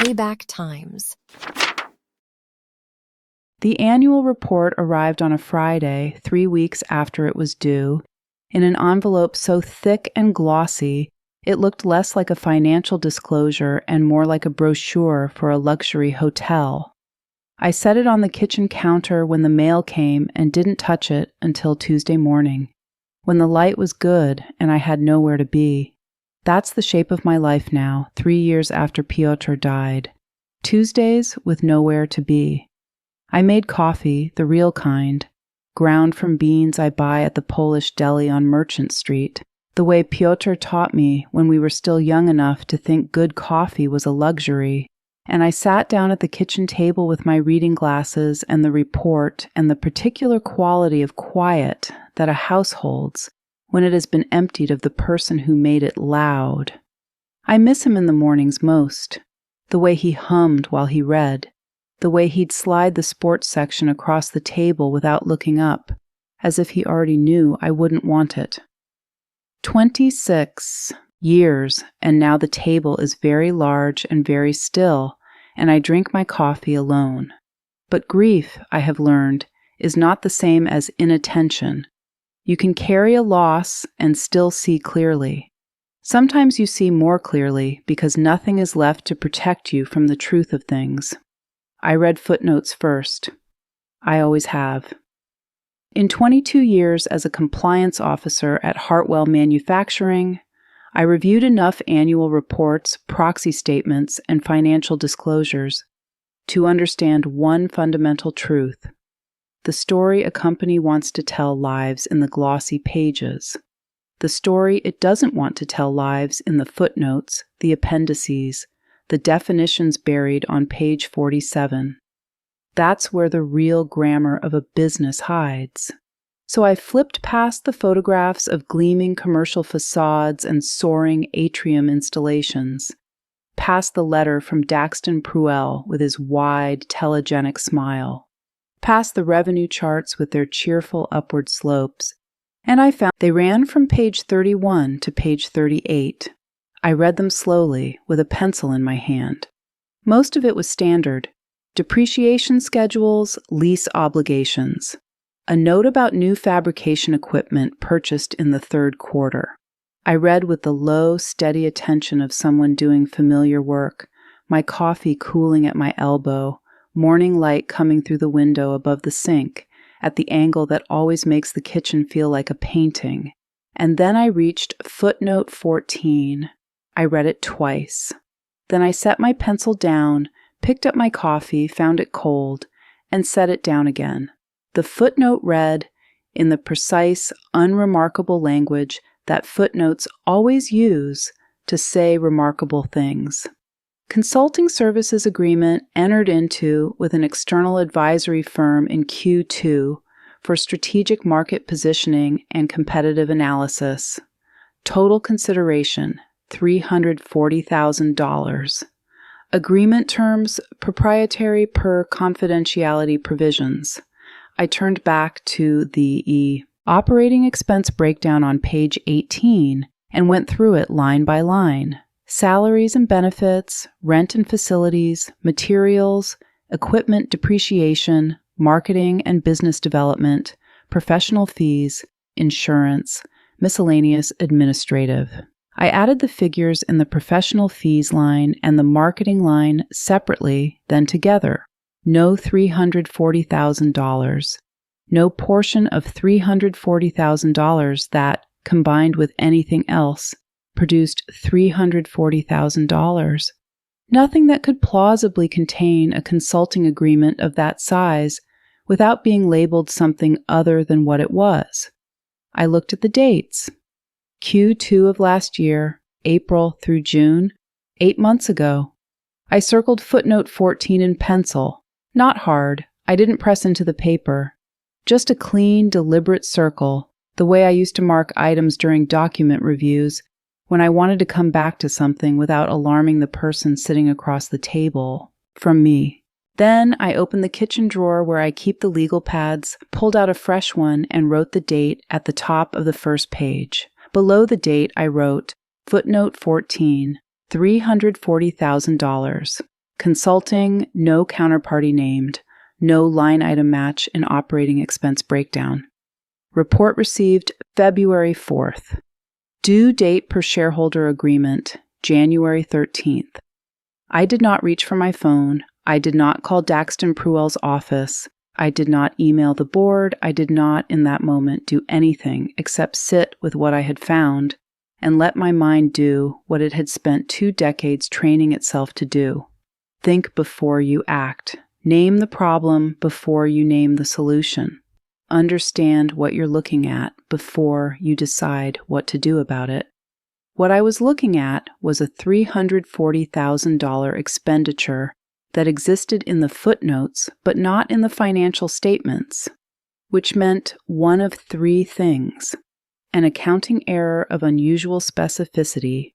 Payback Times. The annual report arrived on a Friday, 3 weeks after it was due, in an envelope so thick and glossy it looked less like a financial disclosure and more like a brochure for a luxury hotel. I set it on the kitchen counter when the mail came and didn't touch it until Tuesday morning, when the light was good and I had nowhere to be. That's the shape of my life now, 3 years after Piotr died. Tuesdays with nowhere to be. I made coffee, the real kind, ground from beans I buy at the Polish deli on Merchant Street, the way Piotr taught me when we were still young enough to think good coffee was a luxury. And I sat down at the kitchen table with my reading glasses and the report and the particular quality of quiet that a house holds when it has been emptied of the person who made it loud. I miss him in the mornings most, the way he hummed while he read, the way he'd slide the sports section across the table without looking up, as if he already knew I wouldn't want it. 26 years, and now the table is very large and very still, and I drink my coffee alone. But grief, I have learned, is not the same as inattention. You can carry a loss and still see clearly. Sometimes you see more clearly because nothing is left to protect you from the truth of things. I read footnotes first. I always have. In 22 years as a compliance officer at Hartwell Manufacturing, I reviewed enough annual reports, proxy statements, and financial disclosures to understand one fundamental truth. The story a company wants to tell lives in the glossy pages. The story it doesn't want to tell lives in the footnotes, the appendices, the definitions buried on page 47. That's where the real grammar of a business hides. So I flipped past the photographs of gleaming commercial facades and soaring atrium installations, past the letter from Daxton Pruell with his wide, telegenic smile, past the revenue charts with their cheerful upward slopes, and I found they ran from page 31 to page 38. I read them slowly, with a pencil in my hand. Most of it was standard. Depreciation schedules, lease obligations. A note about new fabrication equipment purchased in the third quarter. I read with the low, steady attention of someone doing familiar work, my coffee cooling at my elbow, morning light coming through the window above the sink, at the angle that always makes the kitchen feel like a painting. And then I reached footnote 14. I read it twice. Then I set my pencil down, picked up my coffee, found it cold, and set it down again. The footnote read, in the precise, unremarkable language that footnotes always use to say remarkable things. Consulting services agreement entered into with an external advisory firm in Q2 for strategic market positioning and competitive analysis. Total consideration, $340,000. Agreement terms, proprietary per confidentiality provisions. I turned back to the operating expense breakdown on page 18 and went through it line by line. Salaries and benefits, rent and facilities, materials, equipment depreciation, marketing and business development, professional fees, insurance, miscellaneous administrative. I added the figures in the professional fees line and the marketing line separately, then together. No $340,000. No portion of $340,000 that, combined with anything else, produced $340,000. Nothing that could plausibly contain a consulting agreement of that size without being labeled something other than what it was. I looked at the dates. Q2 of last year, April through June, 8 months ago. I circled footnote 14 in pencil. Not hard. I didn't press into the paper. Just a clean, deliberate circle, the way I used to mark items during document reviews when I wanted to come back to something without alarming the person sitting across the table from me. Then I opened the kitchen drawer where I keep the legal pads, pulled out a fresh one, and wrote the date at the top of the first page. Below the date, I wrote, footnote 14, $340,000. Consulting, no counterparty named, no line item match in operating expense breakdown. Report received February 4th. Due date per shareholder agreement, January 13th. I did not reach for my phone. I did not call Daxton Pruell's office. I did not email the board. I did not, in that moment, do anything except sit with what I had found and let my mind do what it had spent 2 decades training itself to do. Think before you act. Name the problem before you name the solution. Understand what you're looking at before you decide what to do about it. What I was looking at was a $340,000 expenditure that existed in the footnotes but not in the financial statements, which meant one of 3 things: an accounting error of unusual specificity,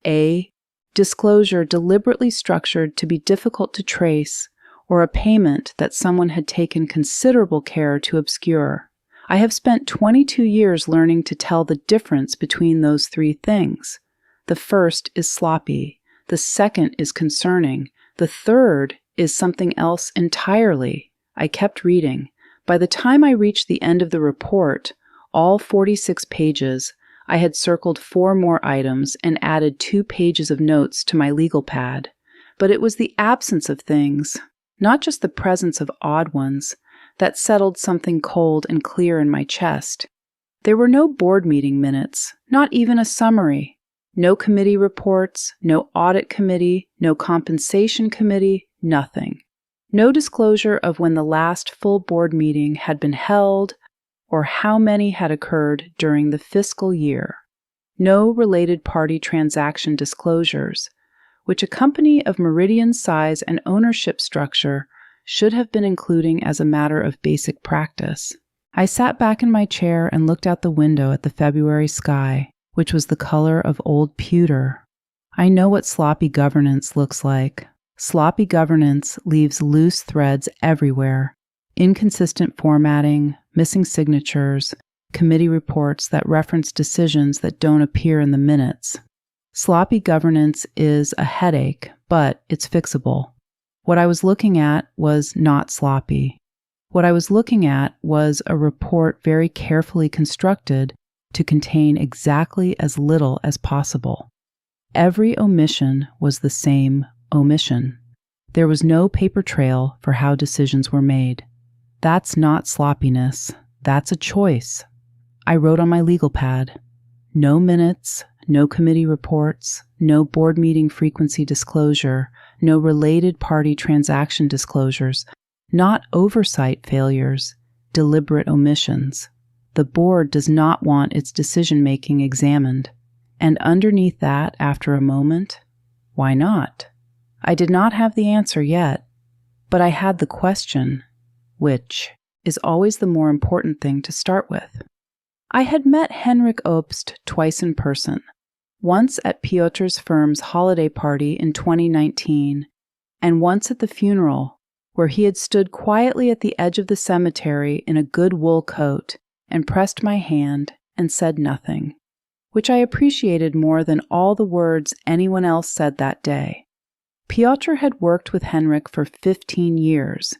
A, disclosure deliberately structured to be difficult to trace, or a payment that someone had taken considerable care to obscure. I have spent 22 years learning to tell the difference between those 3 things. The first is sloppy. The second is concerning. The third is something else entirely. I kept reading. By the time I reached the end of the report, all 46 pages, I had circled 4 more items and added 2 pages of notes to my legal pad. But it was the absence of things, not just the presence of odd ones, that settled something cold and clear in my chest. There were no board meeting minutes, not even a summary. No committee reports, no audit committee, no compensation committee, nothing. No disclosure of when the last full board meeting had been held or how many had occurred during the fiscal year. No related party transaction disclosures, which a company of Meridian's size and ownership structure should have been including as a matter of basic practice. I sat back in my chair and looked out the window at the February sky, which was the color of old pewter. I know what sloppy governance looks like. Sloppy governance leaves loose threads everywhere. Inconsistent formatting, missing signatures, committee reports that reference decisions that don't appear in the minutes. Sloppy governance is a headache, but it's fixable. What I was looking at was not sloppy. What I was looking at was a report very carefully constructed to contain exactly as little as possible. Every omission was the same omission. There was no paper trail for how decisions were made. That's not sloppiness. That's a choice. I wrote on my legal pad, no minutes, no committee reports, no board meeting frequency disclosure, no related party transaction disclosures, not oversight failures, deliberate omissions. The board does not want its decision-making examined. And underneath that, after a moment, why not? I did not have the answer yet, but I had the question, which is always the more important thing to start with. I had met Henrik Obst twice in person, once at Piotr's firm's holiday party in 2019, and once at the funeral, where he had stood quietly at the edge of the cemetery in a good wool coat and pressed my hand and said nothing, which I appreciated more than all the words anyone else said that day. Piotr had worked with Henrik for 15 years.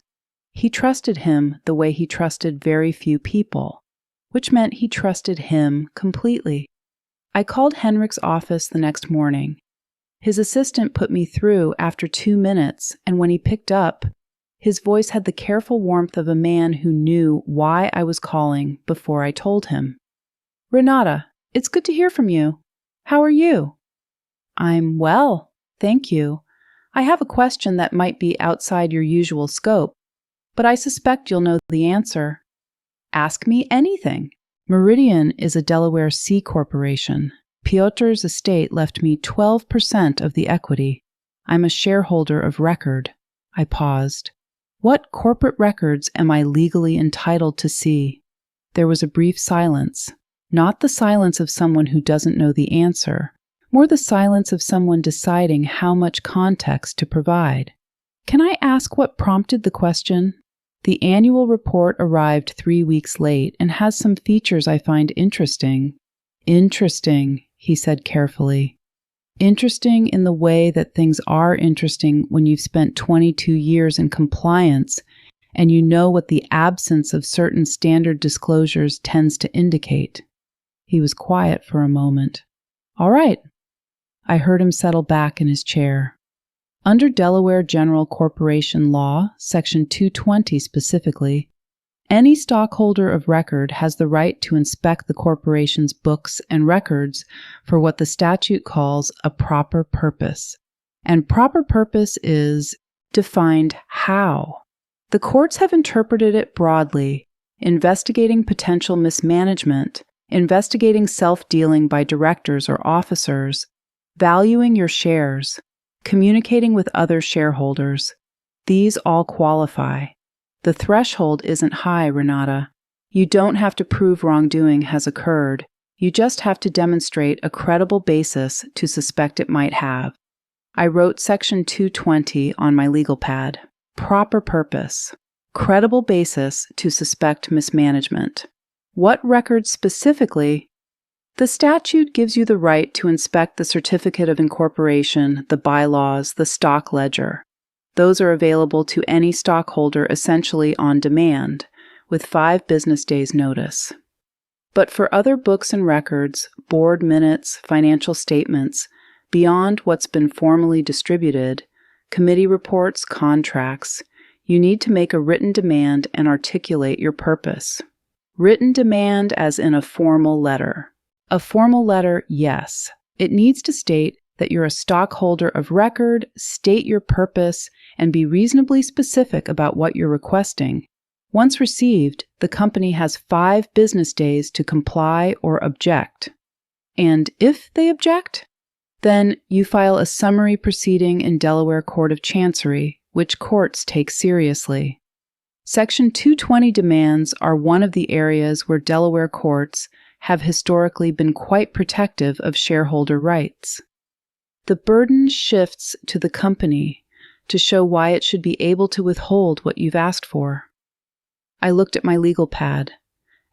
He trusted him the way he trusted very few people, which meant he trusted him completely. I called Henrik's office the next morning. His assistant put me through after 2 minutes, and when he picked up, his voice had the careful warmth of a man who knew why I was calling before I told him. "Renata, it's good to hear from you. How are you?" "I'm well, thank you. I have a question that might be outside your usual scope, but I suspect you'll know the answer." "Ask me anything." Meridian is a Delaware C corporation. Piotr's estate left me 12% of the equity. I'm a shareholder of record. I paused. What corporate records am I legally entitled to see? There was a brief silence, not the silence of someone who doesn't know the answer, more the silence of someone deciding how much context to provide. Can I ask what prompted the question? The annual report arrived 3 weeks late and has some features I find interesting. Interesting, he said carefully. Interesting in the way that things are interesting when you've spent 22 years in compliance and you know what the absence of certain standard disclosures tends to indicate. He was quiet for a moment. All right. I heard him settle back in his chair. Under Delaware General Corporation Law, Section 220 specifically, any stockholder of record has the right to inspect the corporation's books and records for what the statute calls a proper purpose. And proper purpose is defined how. The courts have interpreted it broadly, investigating potential mismanagement, investigating self-dealing by directors or officers, valuing your shares, communicating with other shareholders. These all qualify. The threshold isn't high, Renata. You don't have to prove wrongdoing has occurred. You just have to demonstrate a credible basis to suspect it might have. I wrote Section 220 on my legal pad. Proper purpose. Credible basis to suspect mismanagement. What records specifically? The statute gives you the right to inspect the certificate of incorporation, the bylaws, the stock ledger. Those are available to any stockholder essentially on demand, with 5 business days' notice. But for other books and records, board minutes, financial statements, beyond what's been formally distributed, committee reports, contracts, you need to make a written demand and articulate your purpose. Written demand as in a formal letter. A formal letter, yes. It needs to state that you're a stockholder of record, state your purpose, and be reasonably specific about what you're requesting. Once received, the company has 5 business days to comply or object. And if they object, then you file a summary proceeding in Delaware Court of Chancery, which courts take seriously. Section 220 demands are one of the areas where Delaware courts have historically been quite protective of shareholder rights. The burden shifts to the company to show why it should be able to withhold what you've asked for. I looked at my legal pad,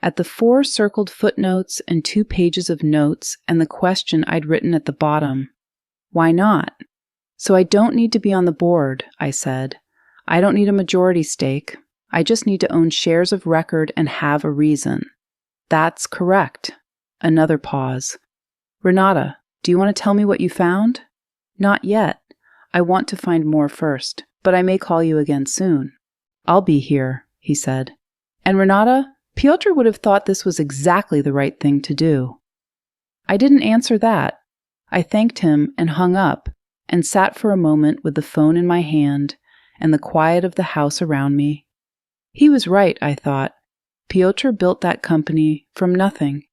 at the 4 circled footnotes and 2 pages of notes and the question I'd written at the bottom. Why not? So I don't need to be on the board, I said. I don't need a majority stake. I just need to own shares of record and have a reason. That's correct. Another pause. Renata, do you want to tell me what you found? Not yet. I want to find more first, but I may call you again soon. I'll be here, he said. And Renata, Piotr would have thought this was exactly the right thing to do. I didn't answer that. I thanked him and hung up and sat for a moment with the phone in my hand and the quiet of the house around me. He was right, I thought. Piotr built that company from nothing.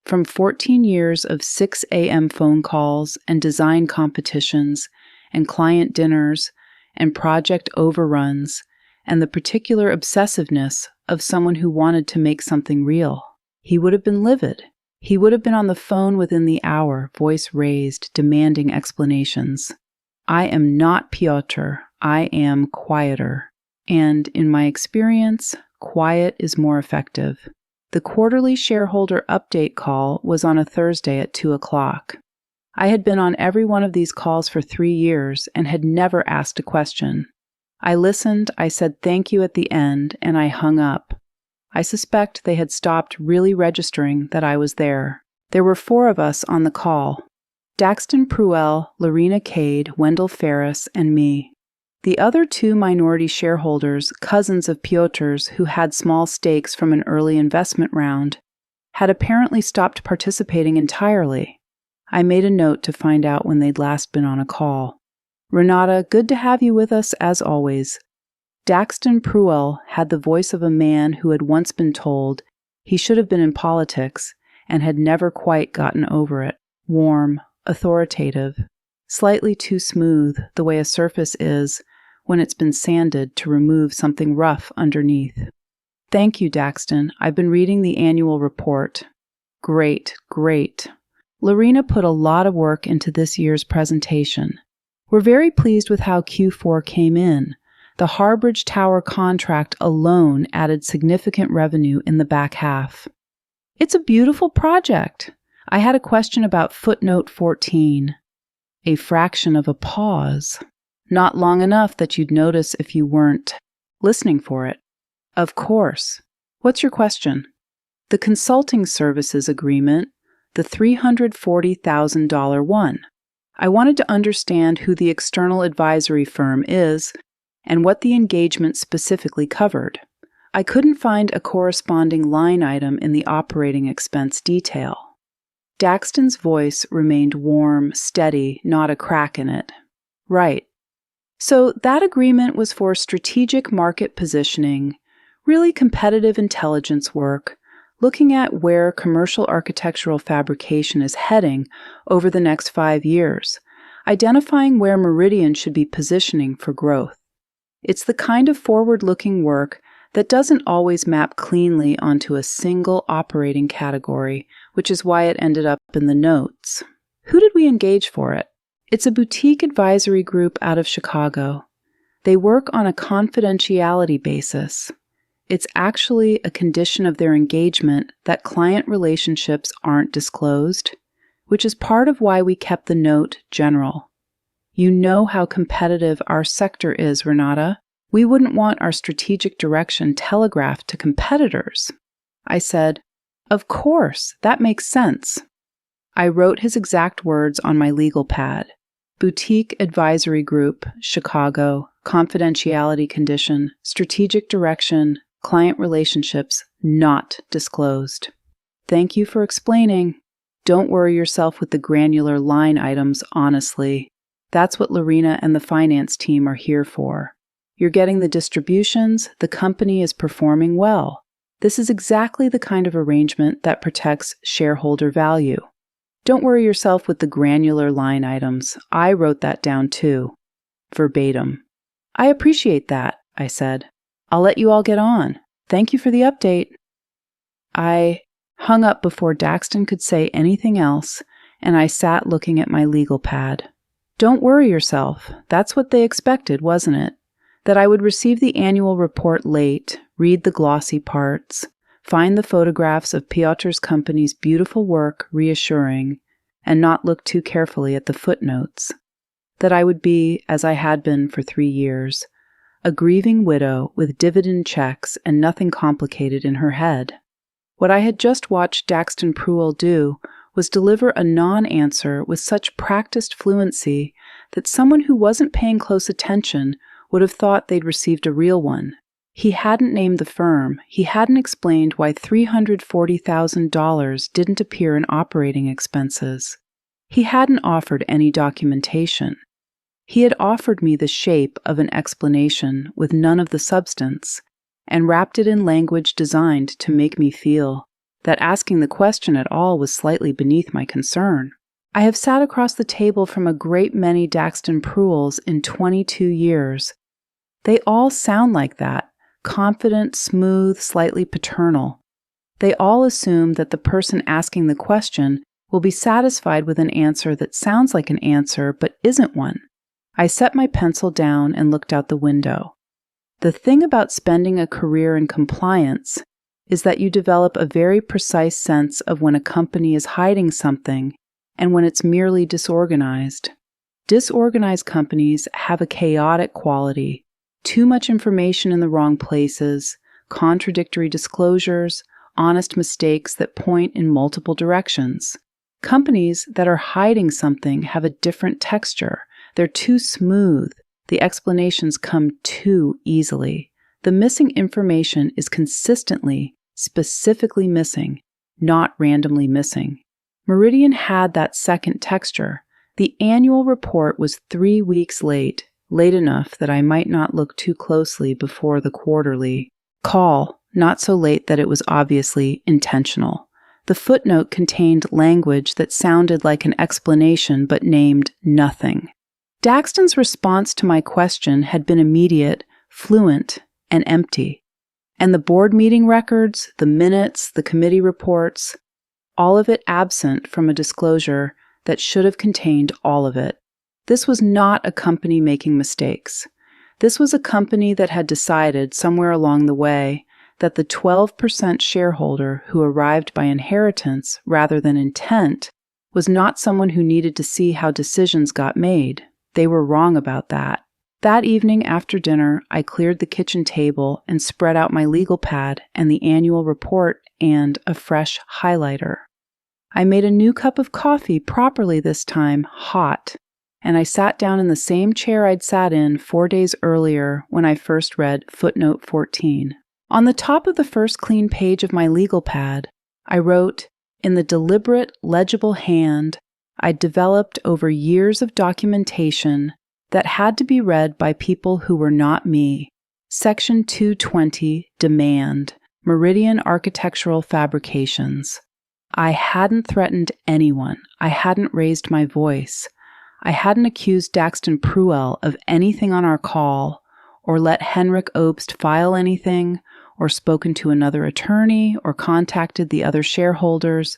From 14 years of 6 a.m. phone calls and design competitions and client dinners and project overruns and the particular obsessiveness of someone who wanted to make something real. He would have been livid. He would have been on the phone within the hour, voice raised, demanding explanations. I am not Piotr. I am quieter. And in my experience, quiet is more effective. The quarterly shareholder update call was on a Thursday at 2 o'clock. I had been on every one of these calls for 3 years and had never asked a question. I listened, I said thank you at the end, and I hung up. I suspect they had stopped really registering that I was there. There were 4 of us on the call. Daxton Pruell, Lorena Cade, Wendell Ferris, and me. The other 2 minority shareholders, cousins of Piotr's who had small stakes from an early investment round, had apparently stopped participating entirely. I made a note to find out when they'd last been on a call. Renata, good to have you with us as always. Daxton Pruell had the voice of a man who had once been told he should have been in politics and had never quite gotten over it. Warm, authoritative, slightly too smooth the way a surface is when it's been sanded to remove something rough underneath. Thank you, Daxton. I've been reading the annual report. Great, great. Lorena put a lot of work into this year's presentation. We're very pleased with how Q4 came in. The Harbridge Tower contract alone added significant revenue in the back half. It's a beautiful project. I had a question about footnote 14. A fraction of a pause. Not long enough that you'd notice if you weren't listening for it. Of course. What's your question? The consulting services agreement, the $340,000 one. I wanted to understand who the external advisory firm is and what the engagement specifically covered. I couldn't find a corresponding line item in the operating expense detail. Daxton's voice remained warm, steady, not a crack in it. Right. So that agreement was for strategic market positioning, really competitive intelligence work, looking at where commercial architectural fabrication is heading over the next 5 years, identifying where Meridian should be positioning for growth. It's the kind of forward-looking work that doesn't always map cleanly onto a single operating category, which is why it ended up in the notes. Who did we engage for it? It's a boutique advisory group out of Chicago. They work on a confidentiality basis. It's actually a condition of their engagement that client relationships aren't disclosed, which is part of why we kept the note general. You know how competitive our sector is, Renata. We wouldn't want our strategic direction telegraphed to competitors. I said, Of course, that makes sense. I wrote his exact words on my legal pad. Boutique Advisory Group, Chicago, confidentiality condition, strategic direction, client relationships not disclosed. Thank you for explaining. Don't worry yourself with the granular line items, honestly. That's what Lorena and the finance team are here for. You're getting the distributions, the company is performing well. This is exactly the kind of arrangement that protects shareholder value. Don't worry yourself with the granular line items. I wrote that down too. Verbatim. I appreciate that, I said. I'll let you all get on. Thank you for the update. I hung up before Daxton could say anything else, and I sat looking at my legal pad. Don't worry yourself. That's what they expected, wasn't it? That I would receive the annual report late, read the glossy parts, find the photographs of Piotr's company's beautiful work reassuring, and not look too carefully at the footnotes. That I would be, as I had been for 3 years, a grieving widow with dividend checks and nothing complicated in her head. What I had just watched Daxton Pruill do was deliver a non-answer with such practiced fluency that someone who wasn't paying close attention would have thought they'd received a real one. He hadn't named the firm. He hadn't explained why $340,000 didn't appear in operating expenses. He hadn't offered any documentation. He had offered me the shape of an explanation with none of the substance, and wrapped it in language designed to make me feel that asking the question at all was slightly beneath my concern. I have sat across the table from a great many Daxton Pruills in 22 years. They all sound like that, confident, smooth, slightly paternal. They all assume that the person asking the question will be satisfied with an answer that sounds like an answer but isn't one. I set my pencil down and looked out the window. The thing about spending a career in compliance is that you develop a very precise sense of when a company is hiding something and when it's merely disorganized. Disorganized companies have a chaotic quality, too much information in the wrong places, contradictory disclosures, honest mistakes that point in multiple directions. Companies that are hiding something have a different texture. They're too smooth. The explanations come too easily. The missing information is consistently, specifically missing, not randomly missing. Meridian had that second texture. The annual report was 3 weeks late enough that I might not look too closely before the quarterly call, not so late that it was obviously intentional. The footnote contained language that sounded like an explanation but named nothing. Daxton's response to my question had been immediate, fluent, and empty. And the board meeting records, the minutes, the committee reports, all of it absent from a disclosure that should have contained all of it. This was not a company making mistakes. This was a company that had decided somewhere along the way that the 12% shareholder who arrived by inheritance rather than intent was not someone who needed to see how decisions got made. They were wrong about that. That evening after dinner, I cleared the kitchen table and spread out my legal pad and the annual report and a fresh highlighter. I made a new cup of coffee, properly this time, hot, and I sat down in the same chair I'd sat in 4 days earlier when I first read footnote 14. On the top of the first clean page of my legal pad, I wrote, in the deliberate, legible hand I'd developed over years of documentation that had to be read by people who were not me. Section 220, Demand, Meridian Architectural Fabrications. I hadn't threatened anyone. I hadn't raised my voice. I hadn't accused Daxton Pruell of anything on our call, or let Henrik Obst file anything, or spoken to another attorney, or contacted the other shareholders,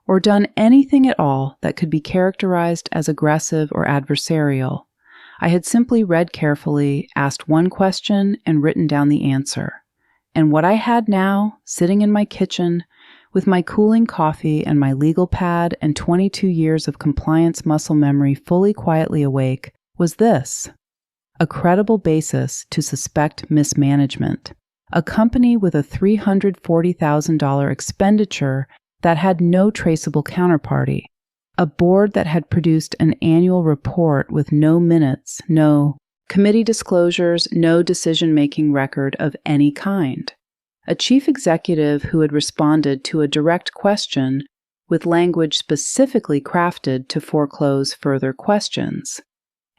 or done anything at all that could be characterized as aggressive or adversarial. I had simply read carefully, asked one question, and written down the answer. And what I had now, sitting in my kitchen, with my cooling coffee and my legal pad and 22 years of compliance muscle memory fully quietly awake, was this: a credible basis to suspect mismanagement, a company with a $340,000 expenditure that had no traceable counterparty, a board that had produced an annual report with no minutes, no committee disclosures, no decision-making record of any kind, a chief executive who had responded to a direct question with language specifically crafted to foreclose further questions,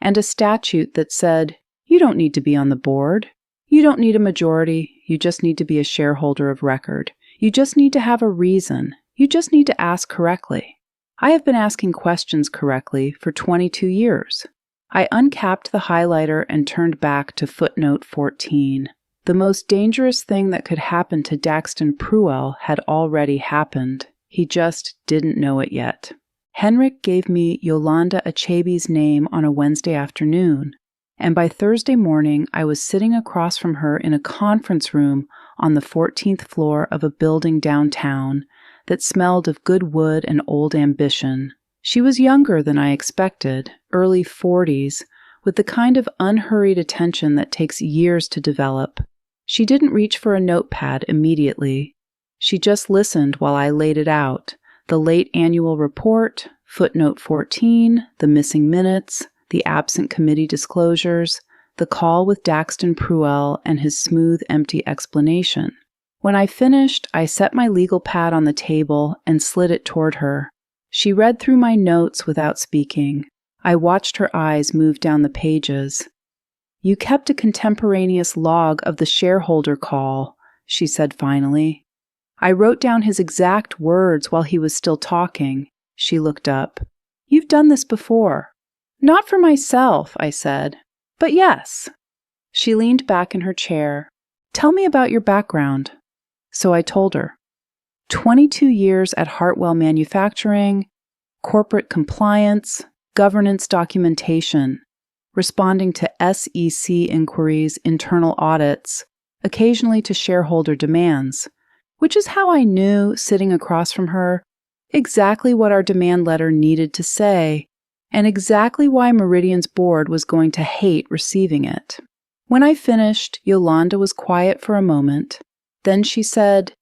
and a statute that said, you don't need to be on the board, you don't need a majority, you just need to be a shareholder of record, you just need to have a reason, you just need to ask correctly. I have been asking questions correctly for 22 years. I uncapped the highlighter and turned back to footnote 14. The most dangerous thing that could happen to Daxton Pruell had already happened. He just didn't know it yet. Henrik gave me Yolanda Achebe's name on a Wednesday afternoon, and by Thursday morning I was sitting across from her in a conference room on the 14th floor of a building downtown that smelled of good wood and old ambition. She was younger than I expected, early 40s, with the kind of unhurried attention that takes years to develop. She didn't reach for a notepad immediately. She just listened while I laid it out: the late annual report, footnote 14, the missing minutes, the absent committee disclosures, the call with Daxton Pruell and his smooth, empty explanation. When I finished, I set my legal pad on the table and slid it toward her. She read through my notes without speaking. I watched her eyes move down the pages. You kept a contemporaneous log of the shareholder call, she said finally. I wrote down his exact words while he was still talking. She looked up. You've done this before. Not for myself, I said, but yes. She leaned back in her chair. Tell me about your background. So I told her. 22 years at Hartwell Manufacturing, corporate compliance, governance documentation, responding to SEC inquiries, internal audits, occasionally to shareholder demands, which is how I knew, sitting across from her, exactly what our demand letter needed to say, and exactly why Meridian's board was going to hate receiving it. When I finished, Yolanda was quiet for a moment. Then she said,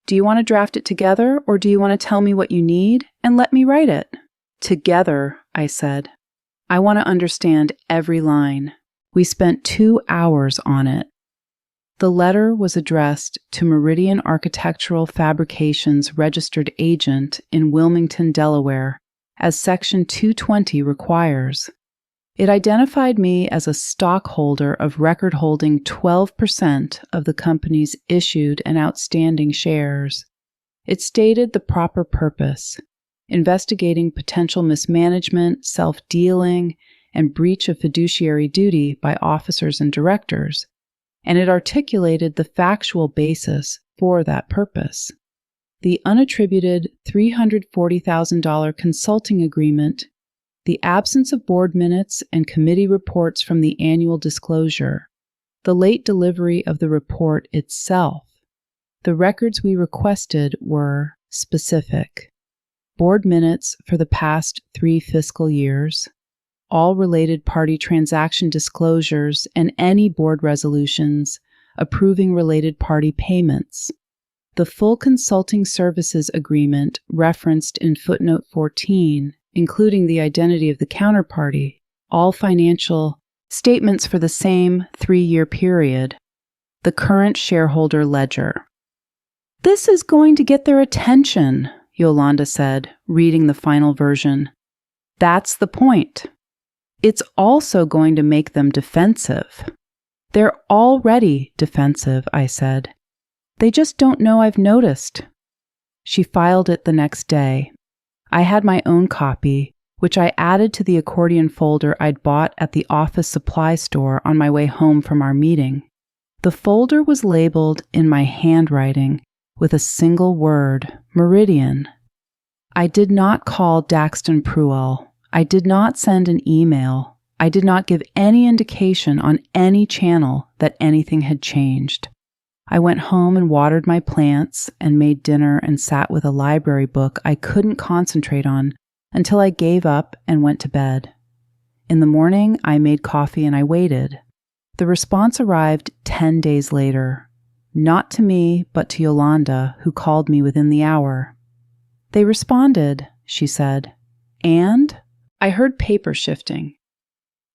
do you want to draft it together, or do you want to tell me what you need and let me write it? Together, I said. I want to understand every line. We spent 2 hours on it. The letter was addressed to Meridian Architectural Fabrications registered agent in Wilmington, Delaware, as Section 220 requires. It identified me as a stockholder of record holding 12% of the company's issued and outstanding shares. It stated the proper purpose: investigating potential mismanagement, self-dealing, and breach of fiduciary duty by officers and directors, and it articulated the factual basis for that purpose. The unattributed $340,000 consulting agreement, the absence of board minutes and committee reports from the annual disclosure, the late delivery of the report itself. The records we requested were specific. board minutes for the past 3 fiscal years, all related party transaction disclosures, and any board resolutions approving related party payments. The full consulting services agreement referenced in footnote 14, including the identity of the counterparty, all financial statements for the same 3-year period, the current shareholder ledger. "This is going to get their attention," Yolanda said, reading the final version. "That's the point. It's also going to make them defensive." "They're already defensive," I said. "They just don't know I've noticed." She filed it the next day. I had my own copy, which I added to the accordion folder I'd bought at the office supply store on my way home from our meeting. The folder was labeled in my handwriting with a single word, Meridian. I did not call Daxton Pruell. I did not send an email. I did not give any indication on any channel that anything had changed. I went home and watered my plants and made dinner and sat with a library book I couldn't concentrate on until I gave up and went to bed. In the morning, I made coffee and I waited. The response arrived 10 days later. Not to me, but to Yolanda, who called me within the hour. "They responded," she said. "And?" I heard paper shifting.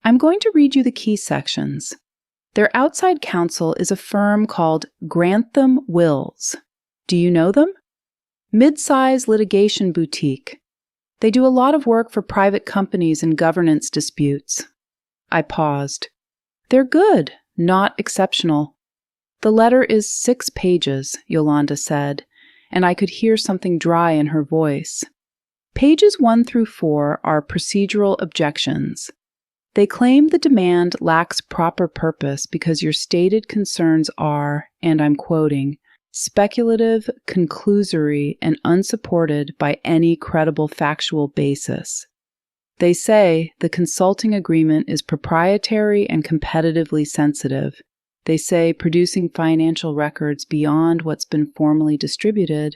"I'm going to read you the key sections. Their outside counsel is a firm called Grantham Wills. Do you know them? Mid-size litigation boutique. They do a lot of work for private companies and governance disputes." I paused. "They're good, not exceptional." "The letter is 6 pages, Yolanda said, and I could hear something dry in her voice. Pages 1 through 4 are procedural objections. They claim the demand lacks proper purpose because your stated concerns are, and I'm quoting, speculative, conclusory, and unsupported by any credible factual basis. They say the consulting agreement is proprietary and competitively sensitive. They say producing financial records beyond what's been formally distributed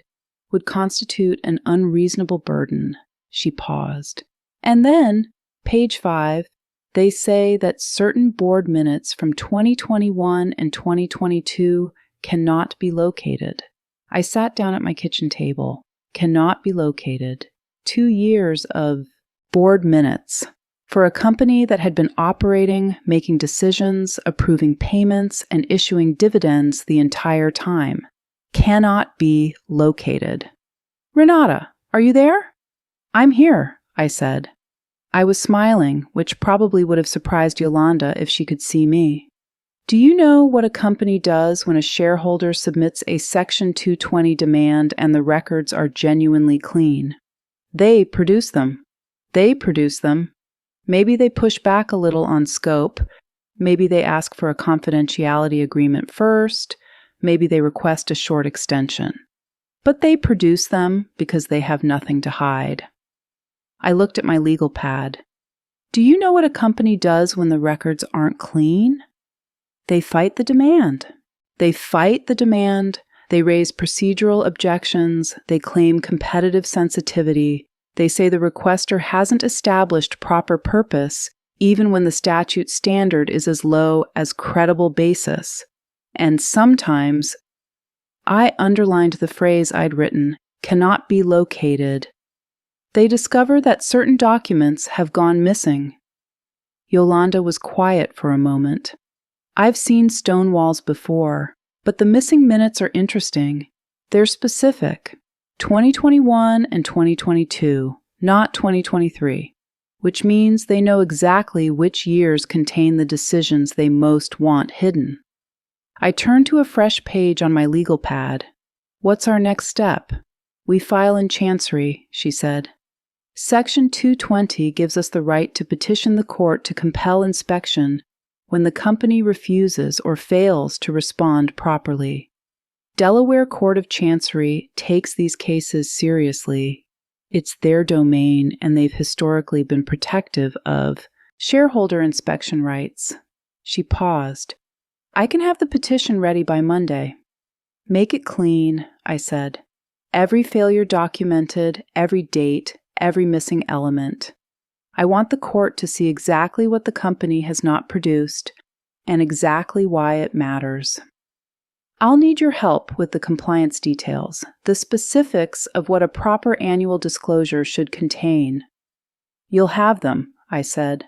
would constitute an unreasonable burden." She paused. "And then, page 5, they say that certain board minutes from 2021 and 2022 cannot be located." I sat down at my kitchen table. Cannot be located. 2 years of board minutes for a company that had been operating, making decisions, approving payments, and issuing dividends the entire time. Cannot be located. "Renata, are you there?" "I'm here," I said. I was smiling, which probably would have surprised Yolanda if she could see me. "Do you know what a company does when a shareholder submits a Section 220 demand and the records are genuinely clean? They produce them. They produce them. Maybe they push back a little on scope. Maybe they ask for a confidentiality agreement first. Maybe they request a short extension. But they produce them because they have nothing to hide." I looked at my legal pad. "Do you know what a company does when the records aren't clean?" "They fight the demand. They fight the demand. They raise procedural objections. They claim competitive sensitivity. They say the requester hasn't established proper purpose, even when the statute standard is as low as credible basis. And sometimes," I underlined the phrase I'd written, "cannot be located. They discover that certain documents have gone missing." Yolanda was quiet for a moment. "I've seen stone walls before, but the missing minutes are interesting. They're specific. 2021 and 2022, not 2023, which means they know exactly which years contain the decisions they most want hidden." I turned to a fresh page on my legal pad. "What's our next step?" "We file in Chancery," she said. "Section 220 gives us the right to petition the court to compel inspection when the company refuses or fails to respond properly. Delaware Court of Chancery takes these cases seriously. It's their domain, and they've historically been protective of shareholder inspection rights." She paused. "I can have the petition ready by Monday." "Make it clean," I said. Every failure documented, every date, every missing element. I want the court to see exactly what the company has not produced and exactly why it matters. I'll need your help with the compliance details, the specifics of what a proper annual disclosure should contain. You'll have them, I said.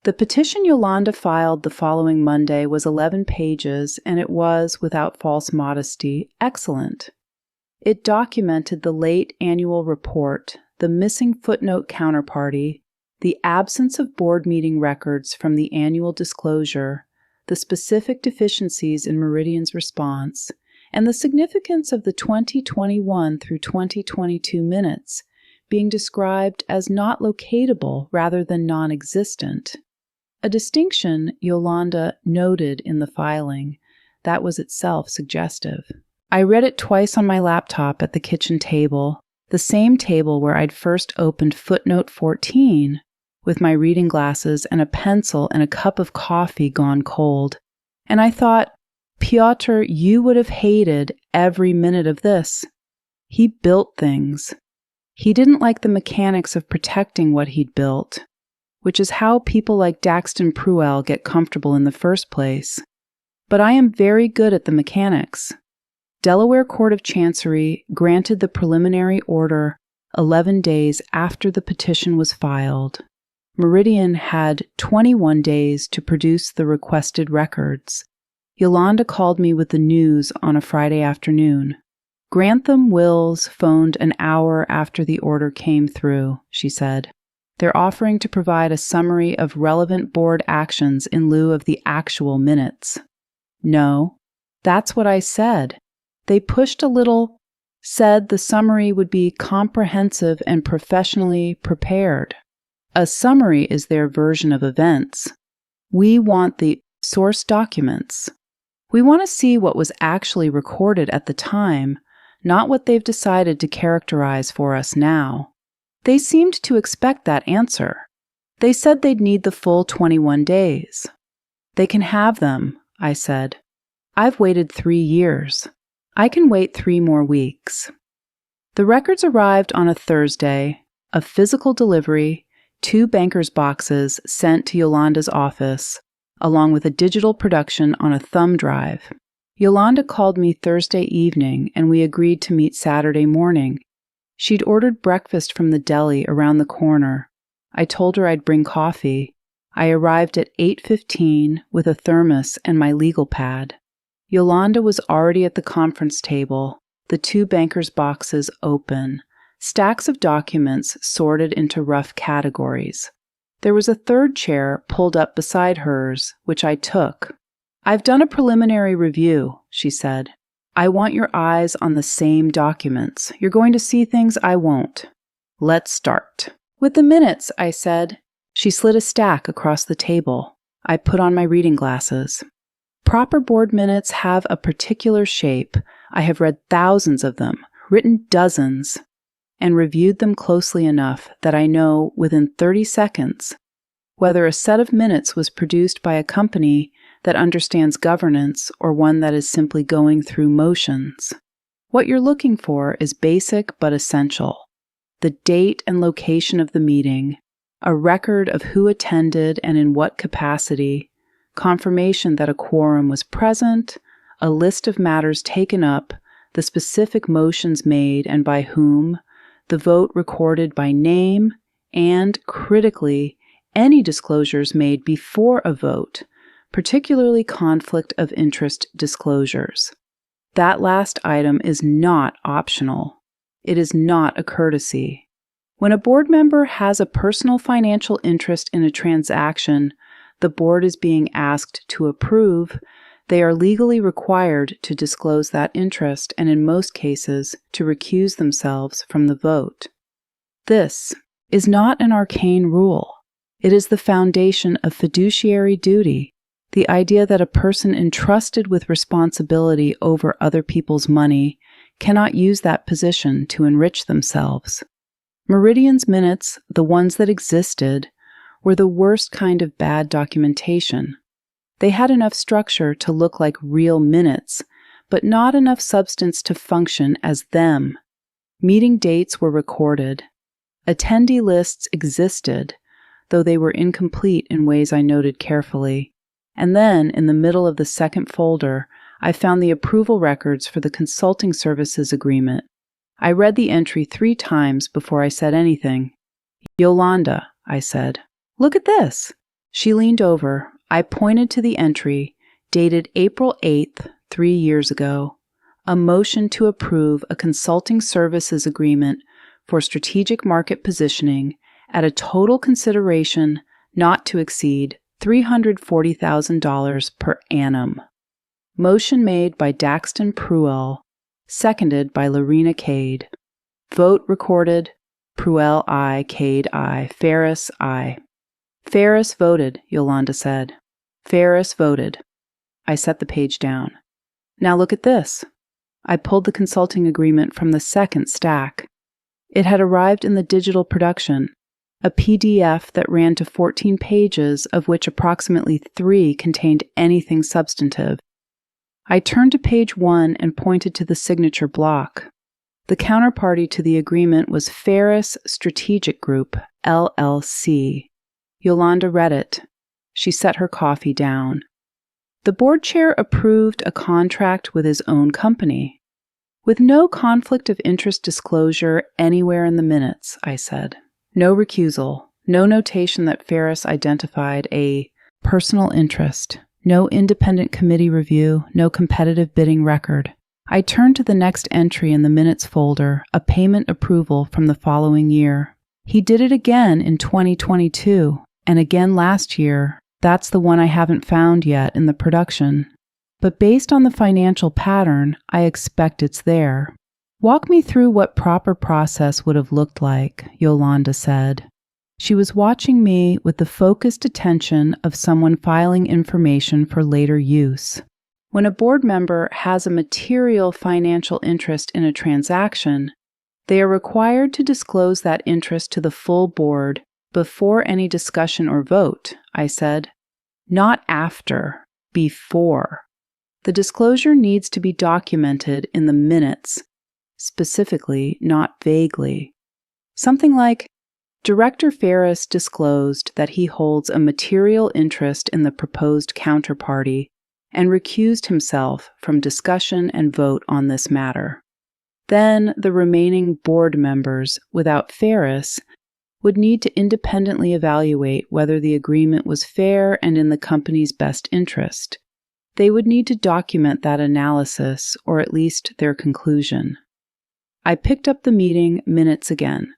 The petition Yolanda filed the following Monday was 11 pages, and it was, without false modesty, excellent. It documented the late annual report, the missing footnote counterparty, the absence of board meeting records from the annual disclosure, the specific deficiencies in Meridian's response, and the significance of the 2021 through 2022 minutes being described as not locatable rather than non-existent. A distinction Yolanda noted in the filing that was itself suggestive. I read it twice on my laptop at the kitchen table, the same table where I'd first opened footnote 14 with my reading glasses and a pencil and a cup of coffee gone cold. And I thought, Piotr, you would have hated every minute of this. He built things. He didn't like the mechanics of protecting what he'd built, which is how people like Daxton Pruell get comfortable in the first place. But I am very good at the mechanics. Delaware Court of Chancery granted the preliminary order 11 days after the petition was filed. Meridian had 21 days to produce the requested records. Yolanda called me with the news on a Friday afternoon. Grantham Wills phoned an hour after the order came through, she said. They're offering to provide a summary of relevant board actions in lieu of the actual minutes. No, that's what I said. They pushed a little, said the summary would be comprehensive and professionally prepared. A summary is their version of events. We want the source documents. We want to see what was actually recorded at the time, not what they've decided to characterize for us now. They seemed to expect that answer. They said they'd need the full 21 days. They can have them, I said. I've waited 3 years. I can wait 3 more weeks. The records arrived on a Thursday, a physical delivery, 2 banker's boxes sent to Yolanda's office, along with a digital production on a thumb drive. Yolanda called me Thursday evening, and we agreed to meet Saturday morning. She'd ordered breakfast from the deli around the corner. I told her I'd bring coffee. I arrived at 8:15 with a thermos and my legal pad. Yolanda was already at the conference table, the 2 bankers' boxes open, stacks of documents sorted into rough categories. There was a 3rd chair pulled up beside hers, which I took. I've done a preliminary review, she said. I want your eyes on the same documents. You're going to see things I won't. Let's start. With the minutes, I said. She slid a stack across the table. I put on my reading glasses. Proper board minutes have a particular shape. I have read thousands of them, written dozens, and reviewed them closely enough that I know within 30 seconds whether a set of minutes was produced by a company that understands governance or one that is simply going through motions. What you're looking for is basic but essential. The date and location of the meeting, a record of who attended and in what capacity, confirmation that a quorum was present, a list of matters taken up, the specific motions made and by whom, the vote recorded by name, and, critically, any disclosures made before a vote, particularly conflict of interest disclosures. That last item is not optional. It is not a courtesy. When a board member has a personal financial interest in a transaction the board is being asked to approve, they are legally required to disclose that interest and, in most cases, to recuse themselves from the vote. This is not an arcane rule. It is the foundation of fiduciary duty, the idea that a person entrusted with responsibility over other people's money cannot use that position to enrich themselves. Meridian's minutes, the ones that existed, were the worst kind of bad documentation. They had enough structure to look like real minutes, but not enough substance to function as them. Meeting dates were recorded. Attendee lists existed, though they were incomplete in ways I noted carefully. And then, in the middle of the second folder, I found the approval records for the consulting services agreement. I read the entry 3 times before I said anything. "Yolanda," I said, "look at this." She leaned over. I pointed to the entry, dated April 8th, 3 years ago. A motion to approve a consulting services agreement for strategic market positioning at a total consideration not to exceed $340,000 per annum. Motion made by Daxton Pruell, seconded by Lorena Cade. Vote recorded, Pruell aye, Cade aye, Ferris aye. Ferris voted, Yolanda said. Ferris voted. I set the page down. Now look at this. I pulled the consulting agreement from the second stack. It had arrived in the digital production, a PDF that ran to 14 pages, of which approximately 3 contained anything substantive. I turned to page 1 and pointed to the signature block. The counterparty to the agreement was Ferris Strategic Group, LLC. Yolanda read it. She set her coffee down. The board chair approved a contract with his own company. With no conflict of interest disclosure anywhere in the minutes, I said. No recusal, no notation that Ferris identified a personal interest, no independent committee review, no competitive bidding record. I turned to the next entry in the minutes folder, a payment approval from the following year. He did it again in 2022, and again last year. That's the one I haven't found yet in the production. But based on the financial pattern, I expect it's there. Walk me through what proper process would have looked like, Yolanda said. She was watching me with the focused attention of someone filing information for later use. When a board member has a material financial interest in a transaction, they are required to disclose that interest to the full board before any discussion or vote, I said. Not after, before. The disclosure needs to be documented in the minutes, specifically, not vaguely. Something like, Director Ferris disclosed that he holds a material interest in the proposed counterparty and recused himself from discussion and vote on this matter. Then the remaining board members, without Ferris, would need to independently evaluate whether the agreement was fair and in the company's best interest. They would need to document that analysis, or at least their conclusion. I picked up the meeting minutes again.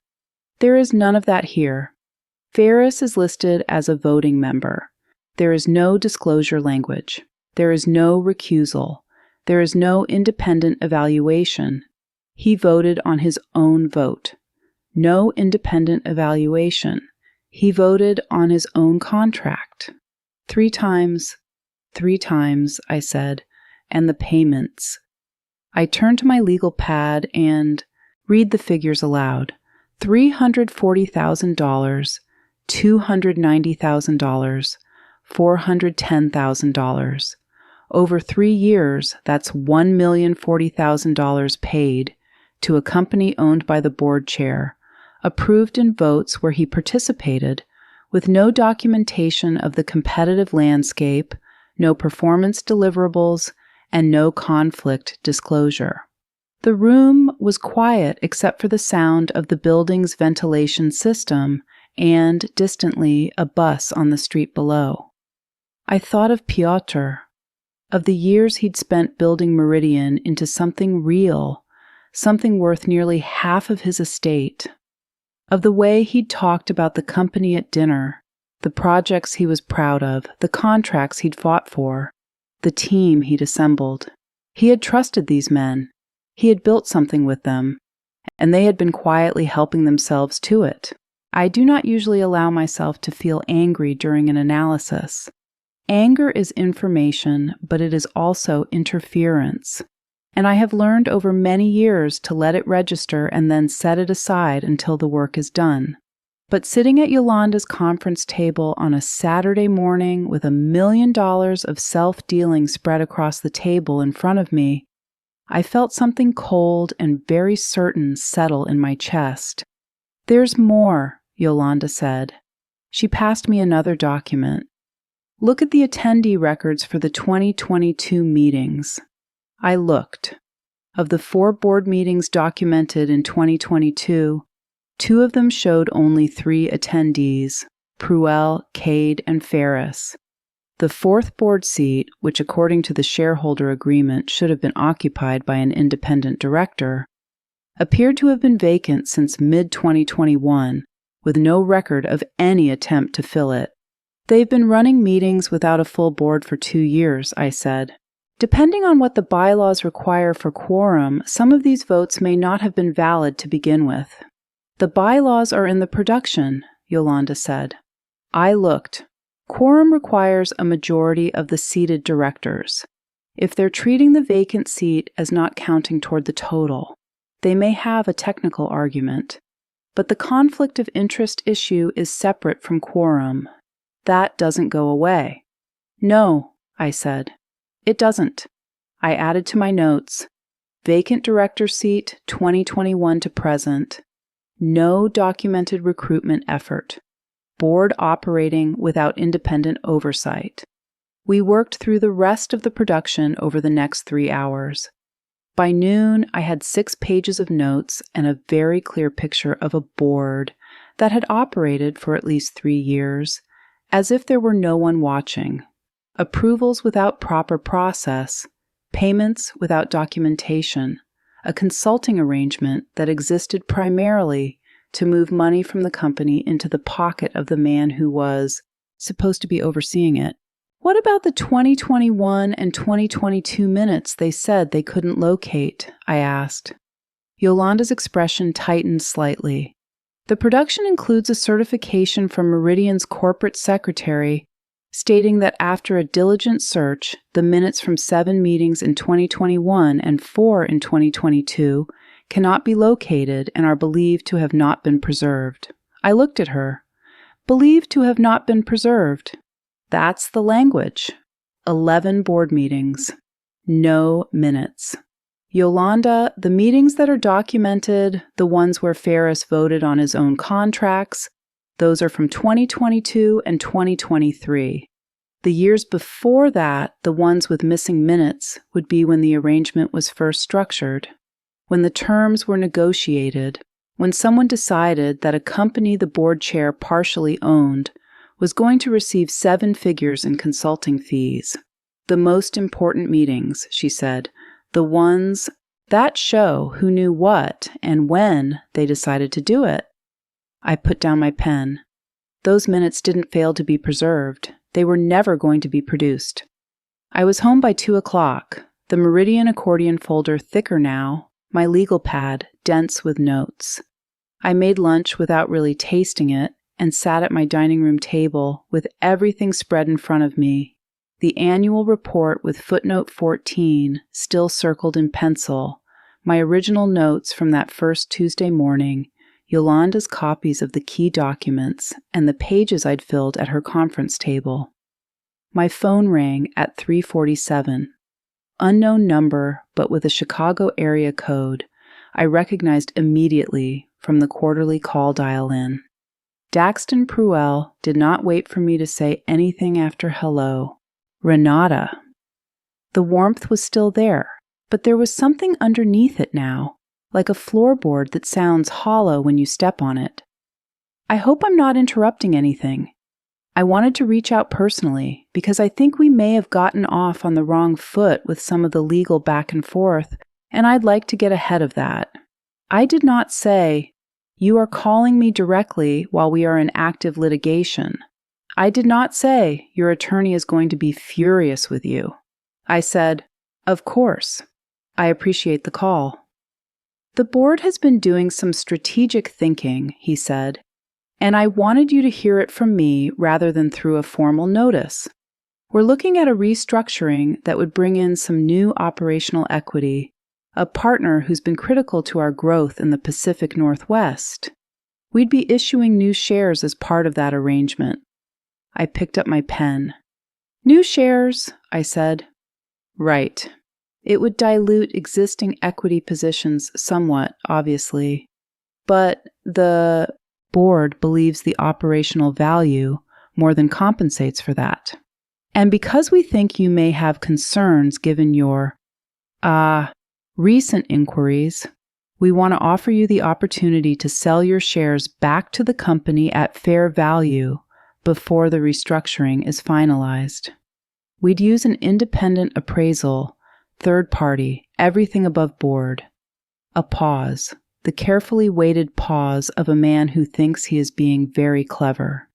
There is none of that here. Ferris is listed as a voting member. There is no disclosure language. There is no recusal. There is no independent evaluation. He voted on his own vote. No independent evaluation. He voted on his own contract. 3 times, I said, and the payments. I turned to my legal pad and read the figures aloud. $340,000, $290,000, $410,000. Over 3 years, that's $1,040,000 paid to a company owned by the board chair, approved in votes where he participated, with no documentation of the competitive landscape, no performance deliverables, and no conflict disclosure. The room was quiet except for the sound of the building's ventilation system and, distantly, a bus on the street below. I thought of Piotr, of the years he'd spent building Meridian into something real, something worth nearly half of his estate, of the way he'd talked about the company at dinner, the projects he was proud of, the contracts he'd fought for, the team he'd assembled. He had trusted these men. He had built something with them, and they had been quietly helping themselves to it. I do not usually allow myself to feel angry during an analysis. Anger is information, but it is also interference. And I have learned over many years to let it register and then set it aside until the work is done. But sitting at Yolanda's conference table on a Saturday morning with $1 million of self-dealing spread across the table in front of me, I felt something cold and very certain settle in my chest. "There's more," Yolanda said. She passed me another document. "Look at the attendee records for the 2022 meetings." I looked. Of the 4 board meetings documented in 2022, 2 of them showed only 3 attendees, Pruell, Cade, and Ferris. The 4th board seat, which according to the shareholder agreement should have been occupied by an independent director, appeared to have been vacant since mid-2021, with no record of any attempt to fill it. "They've been running meetings without a full board for 2 years," I said. "Depending on what the bylaws require for quorum, some of these votes may not have been valid to begin with." "The bylaws are in the production," Yolanda said. I looked. Quorum requires a majority of the seated directors. If they're treating the vacant seat as not counting toward the total, they may have a technical argument. But the conflict of interest issue is separate from quorum. That doesn't go away. "No," I said. "It doesn't." I added to my notes, "Vacant director seat 2021 to present. No documented recruitment effort. Board operating without independent oversight." We worked through the rest of the production over the next 3 hours. By noon, I had 6 pages of notes and a very clear picture of a board that had operated for at least 3 years, as if there were no one watching. Approvals without proper process, payments without documentation, a consulting arrangement that existed primarily to move money from the company into the pocket of the man who was supposed to be overseeing it. "What about the 2021 and 2022 minutes they said they couldn't locate?" I asked. Yolanda's expression tightened slightly. "The production includes a certification from Meridian's corporate secretary stating that after a diligent search, the minutes from 7 meetings in 2021 and 4 in 2022 cannot be located and are believed to have not been preserved." I looked at her. "Believed to have not been preserved." That's the language. 11 board meetings. No minutes. "Yolanda, the meetings that are documented, the ones where Ferris voted on his own contracts, those are from 2022 and 2023. The years before that, the ones with missing minutes, would be when the arrangement was first structured, when the terms were negotiated, when someone decided that a company the board chair partially owned was going to receive 7 figures in consulting fees. The most important meetings," she said, "the ones that show who knew what and when they decided to do it." I put down my pen. Those minutes didn't fail to be preserved. They were never going to be produced. I was home by 2 o'clock, the Meridian accordion folder thicker now, my legal pad dense with notes. I made lunch without really tasting it and sat at my dining room table with everything spread in front of me. The annual report with footnote 14 still circled in pencil, my original notes from that first Tuesday morning, Yolanda's copies of the key documents, and the pages I'd filled at her conference table. My phone rang at 3:47. Unknown number, but with a Chicago area code, I recognized immediately from the quarterly call dial-in. Daxton Pruell did not wait for me to say anything after hello. Renata. The warmth was still there, but there was something underneath it now, like a floorboard that sounds hollow when you step on it. "I hope I'm not interrupting anything. I wanted to reach out personally because I think we may have gotten off on the wrong foot with some of the legal back and forth, and I'd like to get ahead of that. I did not say, 'You are calling me directly while we are in active litigation.' I did not say, 'Your attorney is going to be furious with you.' I said, 'Of course. I appreciate the call.'" "The board has been doing some strategic thinking," he said, "and I wanted you to hear it from me rather than through a formal notice. We're looking at a restructuring that would bring in some new operational equity, a partner who's been critical to our growth in the Pacific Northwest. We'd be issuing new shares as part of that arrangement." I picked up my pen. "New shares," I said. "Right. It would dilute existing equity positions somewhat, obviously, but the board believes the operational value more than compensates for that. And because we think you may have concerns given your recent inquiries, we want to offer you the opportunity to sell your shares back to the company at fair value before the restructuring is finalized. We'd use an independent appraisal, third party, everything above board. A pause, the carefully weighted pause of a man who thinks he is being very clever.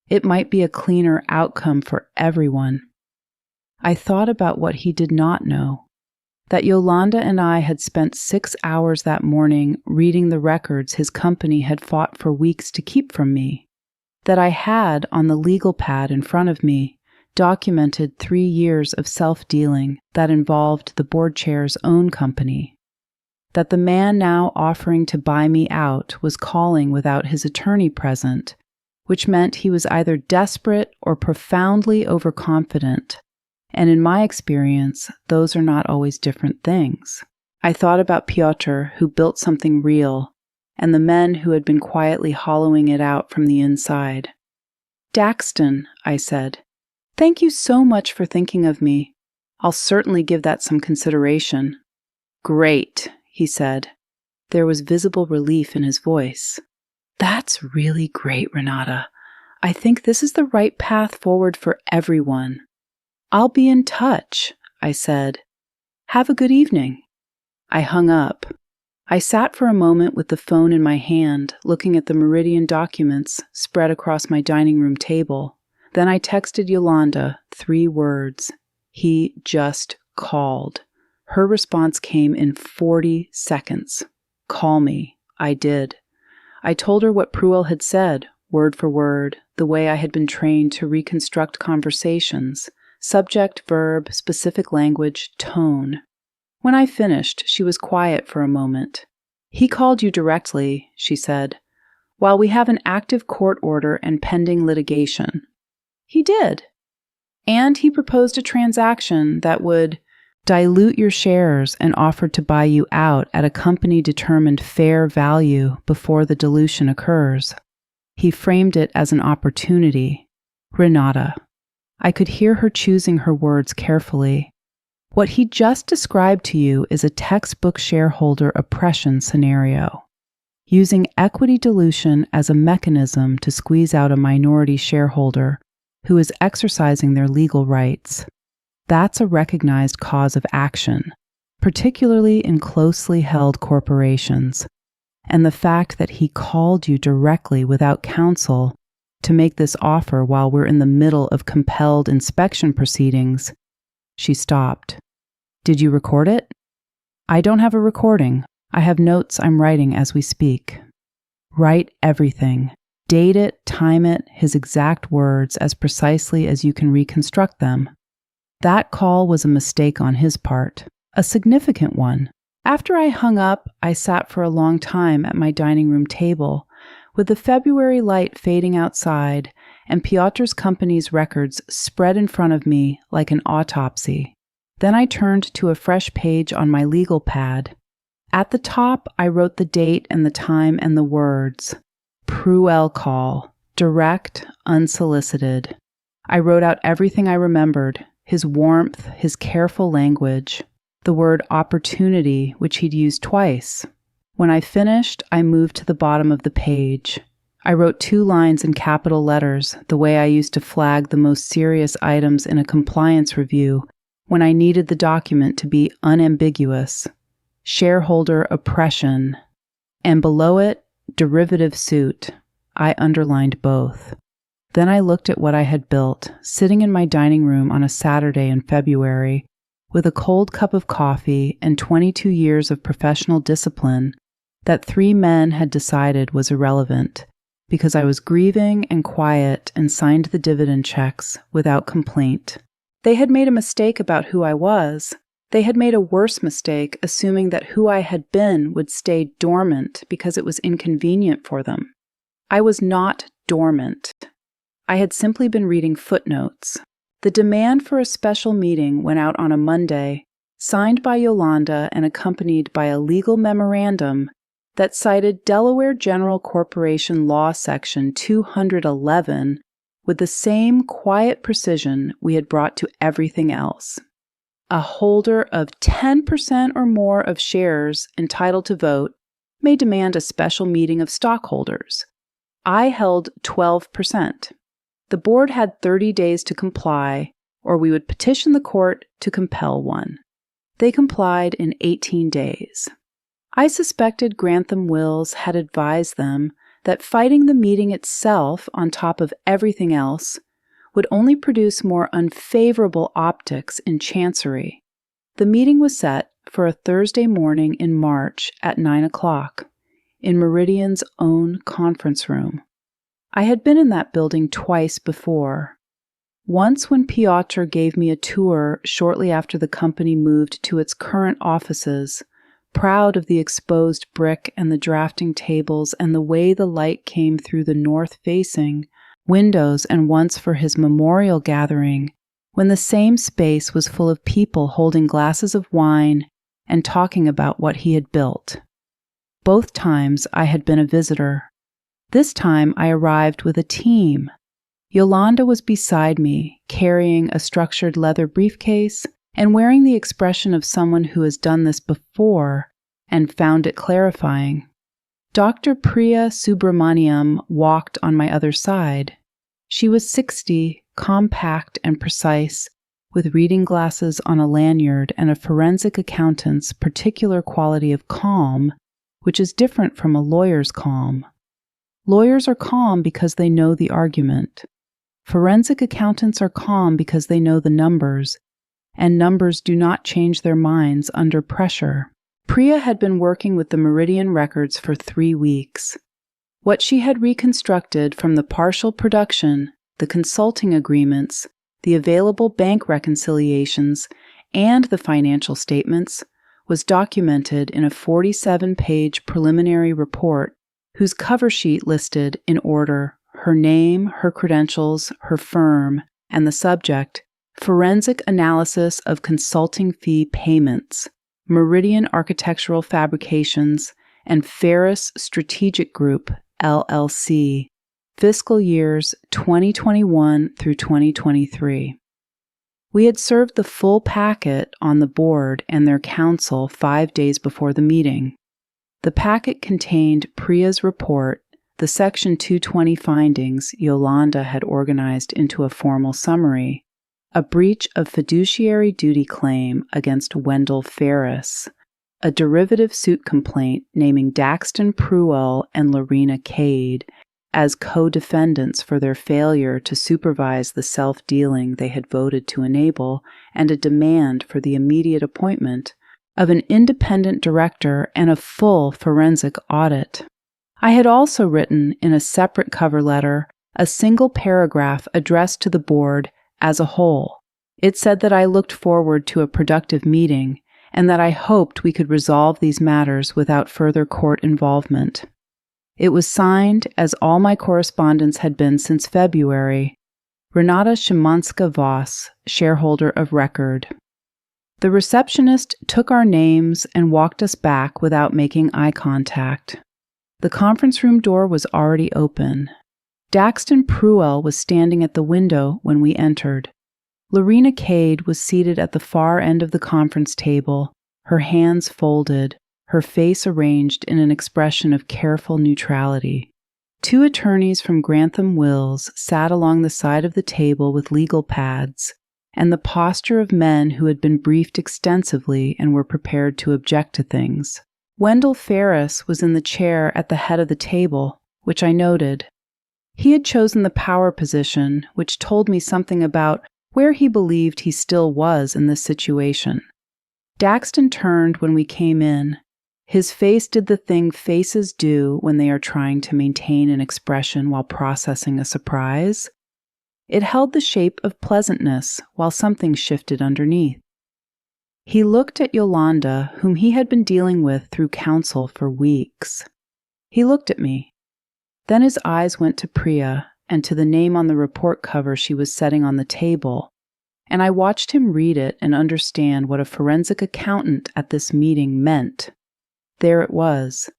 It might be a cleaner outcome for everyone. I thought about what he did not know. That Yolanda and I had spent 6 hours that morning reading the records his company had fought for weeks to keep from me. That I had, on the legal pad in front of me, documented 3 years of self-dealing that involved the board chair's own company. That the man now offering to buy me out was calling without his attorney present, which meant he was either desperate or profoundly overconfident. And in my experience, those are not always different things. I thought about Piotr, who built something real, and the men who had been quietly hollowing it out from the inside. "Daxton," I said, "thank you so much for thinking of me. I'll certainly give that some consideration." "Great," he said. There was visible relief in his voice. "That's really great, Renata. I think this is the right path forward for everyone." "I'll be in touch," I said. "Have a good evening." I hung up. I sat for a moment with the phone in my hand, looking at the Meridian documents spread across my dining room table. Then I texted Yolanda 3 words. He just called. Her response came in 40 seconds. "Call me." I did. I told her what Pruell had said, word for word, the way I had been trained to reconstruct conversations. Subject, verb, specific language, tone. When I finished, she was quiet for a moment. "He called you directly," she said, "while we have an active court order and pending litigation." "He did. And he proposed a transaction that would dilute your shares and offered to buy you out at a company-determined fair value before the dilution occurs. He framed it as an opportunity. Renata." I could hear her choosing her words carefully. "What he just described to you is a textbook shareholder oppression scenario, using equity dilution as a mechanism to squeeze out a minority shareholder who is exercising their legal rights. That's a recognized cause of action, particularly in closely held corporations. And the fact that he called you directly without counsel to make this offer while we're in the middle of compelled inspection proceedings." She stopped. "Did you record it?" "I don't have a recording. I have notes I'm writing as we speak." "Write everything. Date it, time it, his exact words as precisely as you can reconstruct them. That call was a mistake on his part, a significant one." After I hung up, I sat for a long time at my dining room table, with the February light fading outside and Piotr's company's records spread in front of me like an autopsy. Then I turned to a fresh page on my legal pad. At the top, I wrote the date and the time and the words. Pruell call, direct, unsolicited. I wrote out everything I remembered, his warmth, his careful language, the word opportunity, which he'd used twice. When I finished, I moved to the bottom of the page. I wrote 2 lines in capital letters, the way I used to flag the most serious items in a compliance review when I needed the document to be unambiguous. Shareholder oppression. And below it, derivative suit. I underlined both. Then I looked at what I had built, sitting in my dining room on a Saturday in February, with a cold cup of coffee and 22 years of professional discipline that 3 men had decided was irrelevant, because I was grieving and quiet and signed the dividend checks without complaint. They had made a mistake about who I was. They had made a worse mistake, assuming that who I had been would stay dormant because it was inconvenient for them. I was not dormant. I had simply been reading footnotes. The demand for a special meeting went out on a Monday, signed by Yolanda and accompanied by a legal memorandum that cited Delaware General Corporation Law Section 211 with the same quiet precision we had brought to everything else. A holder of 10% or more of shares entitled to vote may demand a special meeting of stockholders. I held 12%. The board had 30 days to comply, or we would petition the court to compel one. They complied in 18 days. I suspected Grantham Wills had advised them that fighting the meeting itself on top of everything else would only produce more unfavorable optics in Chancery. The meeting was set for a Thursday morning in March at 9 o'clock in Meridian's own conference room. I had been in that building twice before. Once when Piotr gave me a tour shortly after the company moved to its current offices, proud of the exposed brick and the drafting tables and the way the light came through the north-facing windows, and once for his memorial gathering, when the same space was full of people holding glasses of wine and talking about what he had built. Both times I had been a visitor. This time I arrived with a team. Yolanda was beside me, carrying a structured leather briefcase and wearing the expression of someone who has done this before and found it clarifying. Dr. Priya Subramaniam walked on my other side. She was 60, compact and precise, with reading glasses on a lanyard and a forensic accountant's particular quality of calm, which is different from a lawyer's calm. Lawyers are calm because they know the argument. Forensic accountants are calm because they know the numbers, and numbers do not change their minds under pressure. Priya had been working with the Meridian records for 3 weeks. What she had reconstructed from the partial production, the consulting agreements, the available bank reconciliations, and the financial statements was documented in a 47-page preliminary report whose cover sheet listed in order her name, her credentials, her firm, and the subject, Forensic Analysis of Consulting Fee Payments, Meridian Architectural Fabrications, and Ferris Strategic Group, LLC, fiscal years 2021 through 2023. We had served the full packet on the board and their counsel 5 days before the meeting. The packet contained Priya's report, the Section 220 findings Yolanda had organized into a formal summary, a breach of fiduciary duty claim against Wendell Ferris, a derivative suit complaint naming Daxton Pruell and Lorena Cade as co-defendants for their failure to supervise the self-dealing they had voted to enable, and a demand for the immediate appointment of an independent director and a full forensic audit. I had also written in a separate cover letter a single paragraph addressed to the board as a whole. It said that I looked forward to a productive meeting and that I hoped we could resolve these matters without further court involvement. It was signed, as all my correspondence had been since February, Renata Szymanska-Voss, shareholder of record. The receptionist took our names and walked us back without making eye contact. The conference room door was already open. Daxton Pruell was standing at the window when we entered. Lorena Cade was seated at the far end of the conference table, her hands folded, her face arranged in an expression of careful neutrality. 2 attorneys from Grantham Wills sat along the side of the table with legal pads, and the posture of men who had been briefed extensively and were prepared to object to things. Wendell Ferris was in the chair at the head of the table, which I noted. He had chosen the power position, which told me something about where he believed he still was in this situation. Daxton turned when we came in. His face did the thing faces do when they are trying to maintain an expression while processing a surprise. It held the shape of pleasantness while something shifted underneath. He looked at Yolanda, whom he had been dealing with through counsel for weeks. He looked at me. Then his eyes went to Priya and to the name on the report cover she was setting on the table, and I watched him read it and understand what a forensic accountant at this meeting meant. There it was,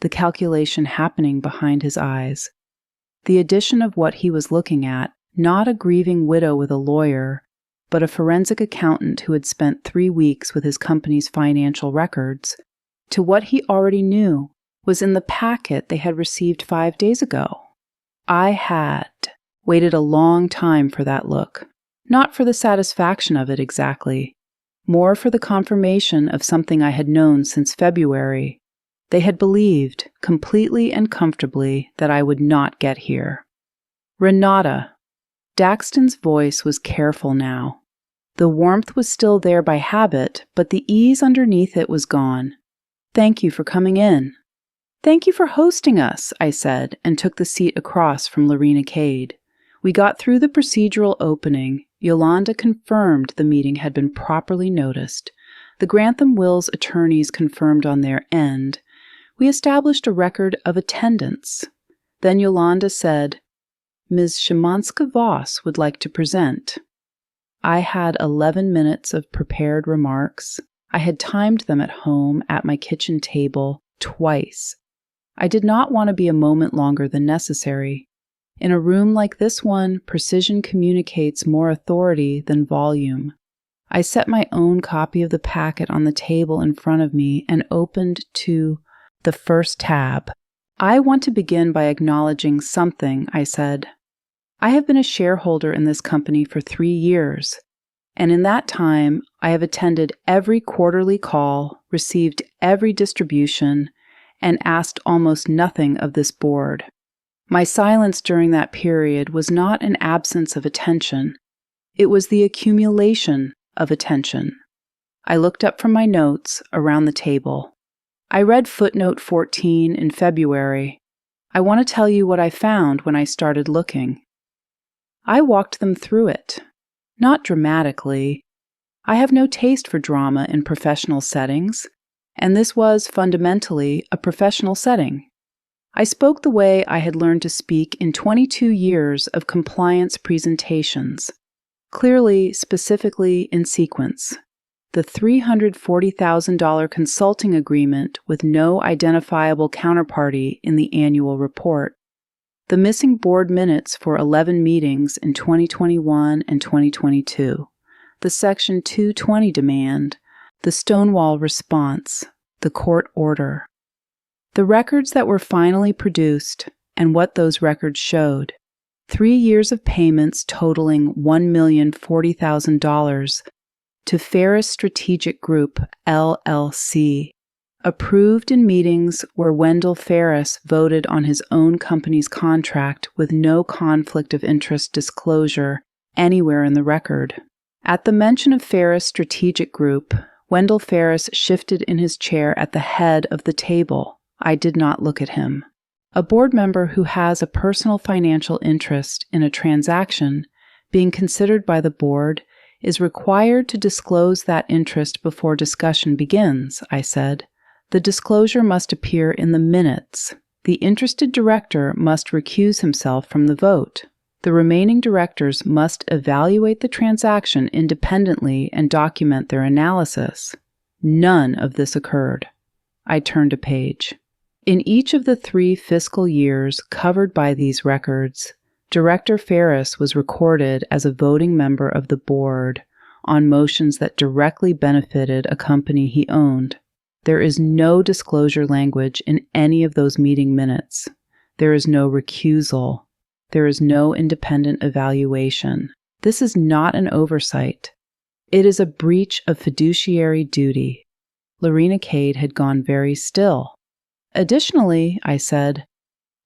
the calculation happening behind his eyes. The addition of what he was looking at, not a grieving widow with a lawyer, but a forensic accountant who had spent 3 weeks with his company's financial records, to what he already knew was in the packet they had received 5 days ago. I had waited a long time for that look, not for the satisfaction of it exactly, more for the confirmation of something I had known since February. They had believed, completely and comfortably, that I would not get here. Renata. Daxton's voice was careful now. The warmth was still there by habit, but the ease underneath it was gone. Thank you for coming in. Thank you for hosting us, I said, and took the seat across from Lorena Cade. We got through the procedural opening. Yolanda confirmed the meeting had been properly noticed. The Grantham Wills attorneys confirmed on their end. We established a record of attendance. Then Yolanda said, Ms. Szymanska-Voss would like to present. I had 11 minutes of prepared remarks. I had timed them at home at my kitchen table twice. I did not want to be a moment longer than necessary. In a room like this one, precision communicates more authority than volume. I set my own copy of the packet on the table in front of me and opened to the first tab. I want to begin by acknowledging something, I said. I have been a shareholder in this company for 3 years, and in that time I have attended every quarterly call, received every distribution, and asked almost nothing of this board. My silence during that period was not an absence of attention. It was the accumulation of attention. I looked up from my notes around the table. I read footnote 14 in February. I want to tell you what I found when I started looking. I walked them through it. Not dramatically. I have no taste for drama in professional settings, and this was fundamentally a professional setting. I spoke the way I had learned to speak in 22 years of compliance presentations, clearly, specifically, in sequence. The $340,000 consulting agreement with no identifiable counterparty in the annual report, the missing board minutes for 11 meetings in 2021 and 2022, the Section 220 demand, the Stonewall response, the court order. The records that were finally produced and what those records showed. 3 years of payments totaling $1,040,000 to Ferris Strategic Group, LLC, approved in meetings where Wendell Ferris voted on his own company's contract with no conflict of interest disclosure anywhere in the record. At the mention of Ferris Strategic Group, Wendell Ferris shifted in his chair at the head of the table. I did not look at him. A board member who has a personal financial interest in a transaction being considered by the board is required to disclose that interest before discussion begins, I said. The disclosure must appear in the minutes. The interested director must recuse himself from the vote. The remaining directors must evaluate the transaction independently and document their analysis. None of this occurred. I turned a page. In each of the 3 fiscal years covered by these records, Director Ferris was recorded as a voting member of the board on motions that directly benefited a company he owned. There is no disclosure language in any of those meeting minutes. There is no recusal. There is no independent evaluation. This is not an oversight. It is a breach of fiduciary duty. Lorena Cade had gone very still. Additionally, I said,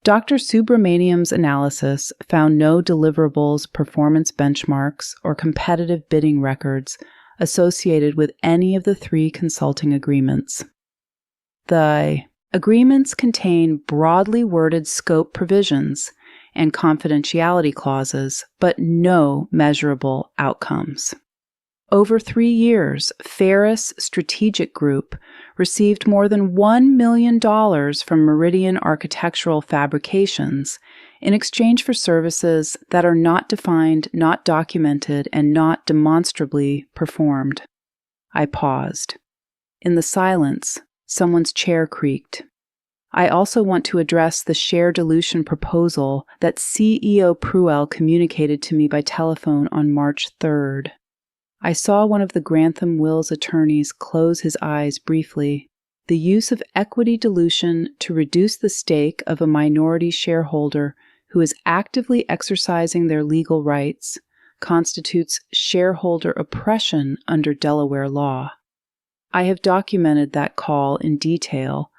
Dr. Subramaniam's analysis found no deliverables, performance benchmarks, or competitive bidding records associated with any of the 3 consulting agreements. The agreements contain broadly worded scope provisions and confidentiality clauses, but no measurable outcomes. Over 3 years, Ferris Strategic Group received more than $1 million from Meridian Architectural Fabrications in exchange for services that are not defined, not documented, and not demonstrably performed. I paused. In the silence, someone's chair creaked. I also want to address the share dilution proposal that CEO Pruell communicated to me by telephone on March 3rd. I saw one of the Grantham Wills attorneys close his eyes briefly. The use of equity dilution to reduce the stake of a minority shareholder who is actively exercising their legal rights constitutes shareholder oppression under Delaware law. I have documented that call in detail,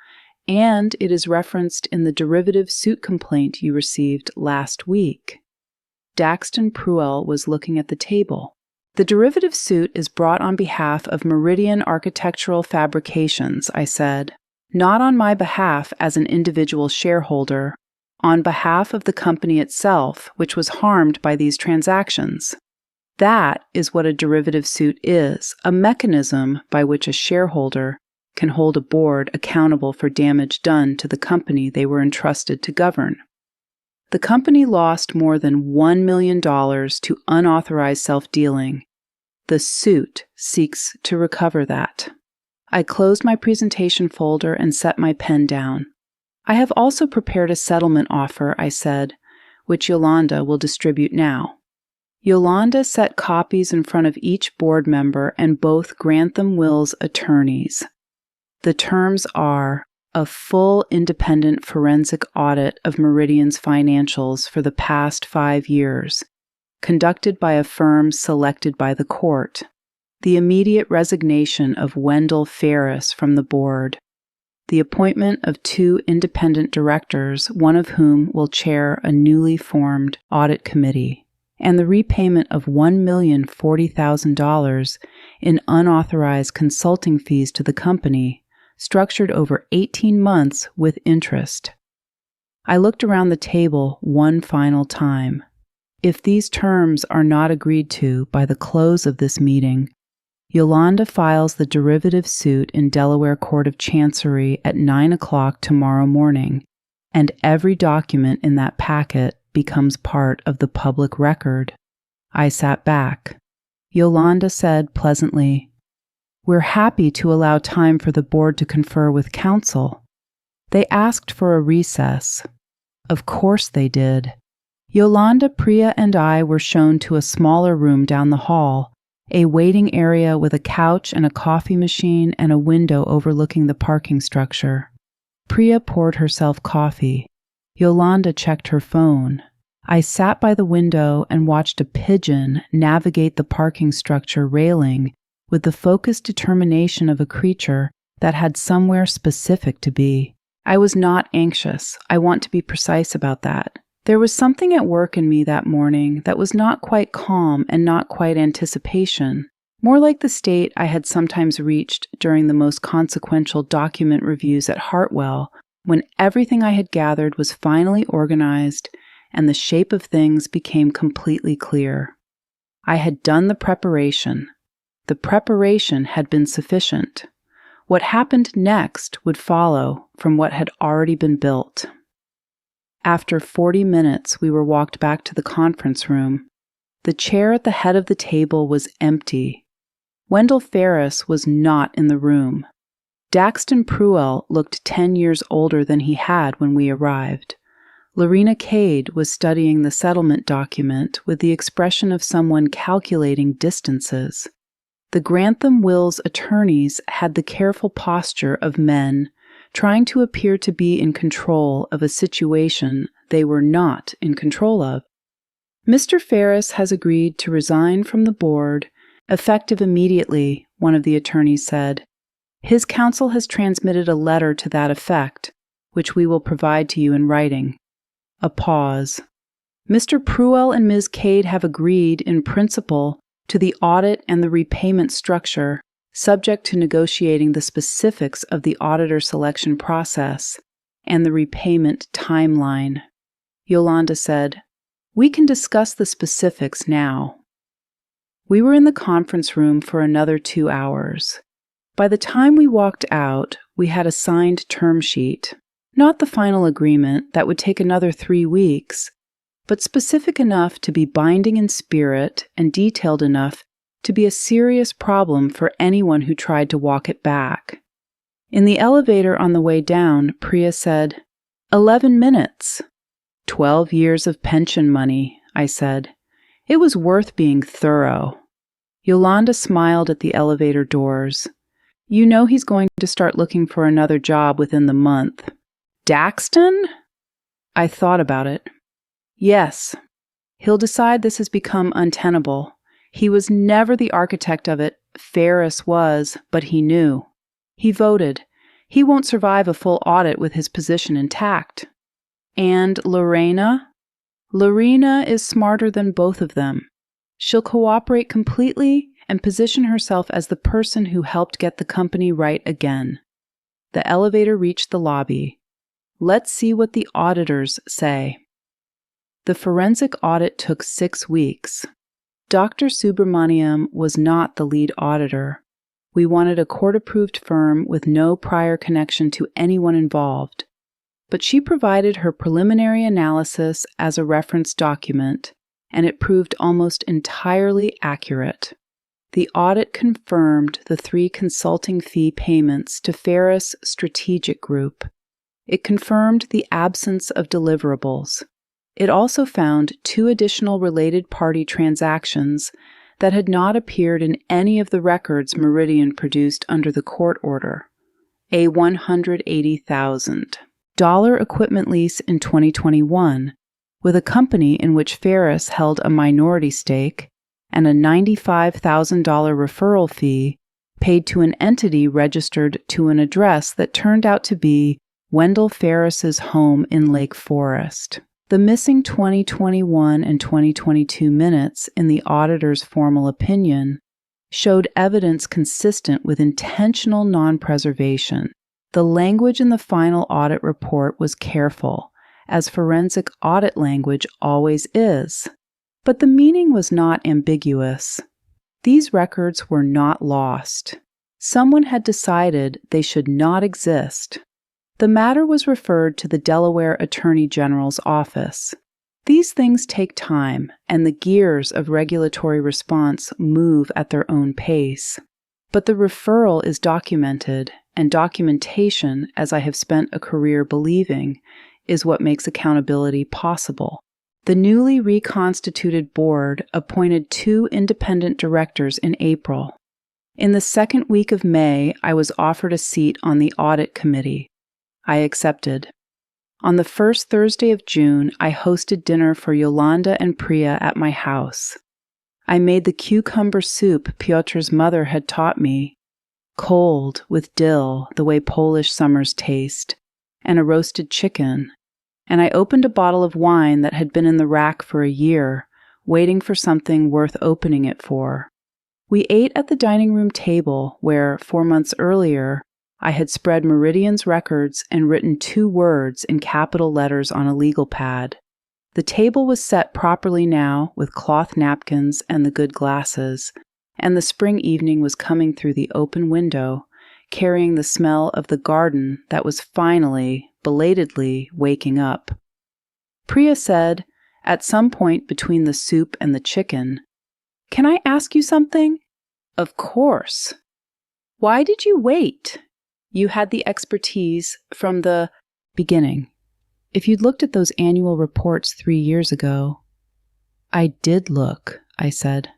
and it is referenced in the derivative suit complaint you received last week. Daxton Pruell was looking at the table. The derivative suit is brought on behalf of Meridian Architectural Fabrications, I said, not on my behalf as an individual shareholder, on behalf of the company itself, which was harmed by these transactions. That is what a derivative suit is, a mechanism by which a shareholder can hold a board accountable for damage done to the company they were entrusted to govern. The company lost more than $1 million to unauthorized self-dealing. The suit seeks to recover that. I closed my presentation folder and set my pen down. I have also prepared a settlement offer, I said, which Yolanda will distribute now. Yolanda set copies in front of each board member and both Grantham Wills attorneys. The terms are a full independent forensic audit of Meridian's financials for the past 5 years, conducted by a firm selected by the court, the immediate resignation of Wendell Ferris from the board, the appointment of 2 independent directors, one of whom will chair a newly formed audit committee, and the repayment of $1,040,000 in unauthorized consulting fees to the company, structured over 18 months with interest. I looked around the table one final time. If these terms are not agreed to by the close of this meeting, Yolanda files the derivative suit in Delaware Court of Chancery at 9 o'clock tomorrow morning, and every document in that packet becomes part of the public record. I sat back. Yolanda said pleasantly, "We're happy to allow time for the board to confer with counsel. They asked for a recess." Of course they did. Yolanda, Priya, and I were shown to a smaller room down the hall, a waiting area with a couch and a coffee machine and a window overlooking the parking structure. Priya poured herself coffee. Yolanda checked her phone. I sat by the window and watched a pigeon navigate the parking structure railing with the focused determination of a creature that had somewhere specific to be. I was not anxious. I want to be precise about that. There was something at work in me that morning that was not quite calm and not quite anticipation, more like the state I had sometimes reached during the most consequential document reviews at Hartwell, when everything I had gathered was finally organized and the shape of things became completely clear. I had done the preparation. The preparation had been sufficient. What happened next would follow from what had already been built. After 40 minutes, we were walked back to the conference room. The chair at the head of the table was empty. Wendell Ferris was not in the room. Daxton Pruell looked 10 years older than he had when we arrived. Lorena Cade was studying the settlement document with the expression of someone calculating distances. The Grantham Wills attorneys had the careful posture of men trying to appear to be in control of a situation they were not in control of. "Mr. Ferris has agreed to resign from the board, effective immediately," one of the attorneys said. "His counsel has transmitted a letter to that effect, which we will provide to you in writing." A pause. "Mr. Pruell and Ms. Cade have agreed, in principle, to the audit and the repayment structure, subject to negotiating the specifics of the auditor selection process and the repayment timeline." Yolanda said, "We can discuss the specifics now." We were in the conference room for another 2 hours. By the time we walked out, we had a signed term sheet. Not the final agreement that would take another 3 weeks, but specific enough to be binding in spirit and detailed enough to be a serious problem for anyone who tried to walk it back. In the elevator on the way down, Priya said, 11 minutes. 12 years of pension money, I said. It was worth being thorough. Yolanda smiled at the elevator doors. You know he's going to start looking for another job within the month. Daxton? I thought about it. Yes. He'll decide this has become untenable. He was never the architect of it. Ferris was, but he knew. He voted. He won't survive a full audit with his position intact. And Lorena? Lorena is smarter than both of them. She'll cooperate completely and position herself as the person who helped get the company right again. The elevator reached the lobby. Let's see what the auditors say. The forensic audit took 6 weeks. Dr. Subramaniam was not the lead auditor. We wanted a court-approved firm with no prior connection to anyone involved. But she provided her preliminary analysis as a reference document, and it proved almost entirely accurate. The audit confirmed the 3 consulting fee payments to Ferris Strategic Group. It confirmed the absence of deliverables. It also found 2 additional related party transactions that had not appeared in any of the records Meridian produced under the court order. A $180,000 equipment lease in 2021 with a company in which Ferris held a minority stake, and a $95,000 referral fee paid to an entity registered to an address that turned out to be Wendell Ferris's home in Lake Forest. The missing 2021 and 2022 minutes in the auditor's formal opinion showed evidence consistent with intentional non-preservation. The language in the final audit report was careful, as forensic audit language always is. But the meaning was not ambiguous. These records were not lost. Someone had decided they should not exist. The matter was referred to the Delaware Attorney General's office. These things take time, and the gears of regulatory response move at their own pace. But the referral is documented, and documentation, as I have spent a career believing, is what makes accountability possible. The newly reconstituted board appointed 2 independent directors in April. In the second week of May, I was offered a seat on the audit committee. I accepted. On the first Thursday of June, I hosted dinner for Yolanda and Priya at my house. I made the cucumber soup Piotr's mother had taught me, cold with dill, the way Polish summers taste, and a roasted chicken, and I opened a bottle of wine that had been in the rack for a year, waiting for something worth opening it for. We ate at the dining room table where, 4 months earlier, I had spread Meridian's records and written 2 words in capital letters on a legal pad. The table was set properly now with cloth napkins and the good glasses, and the spring evening was coming through the open window, carrying the smell of the garden that was finally, belatedly, waking up. Priya said, at some point between the soup and the chicken, "Can I ask you something?" "Of course." "Why did you wait? You had the expertise from the beginning. If you'd looked at those annual reports 3 years ago." "I did look," I said.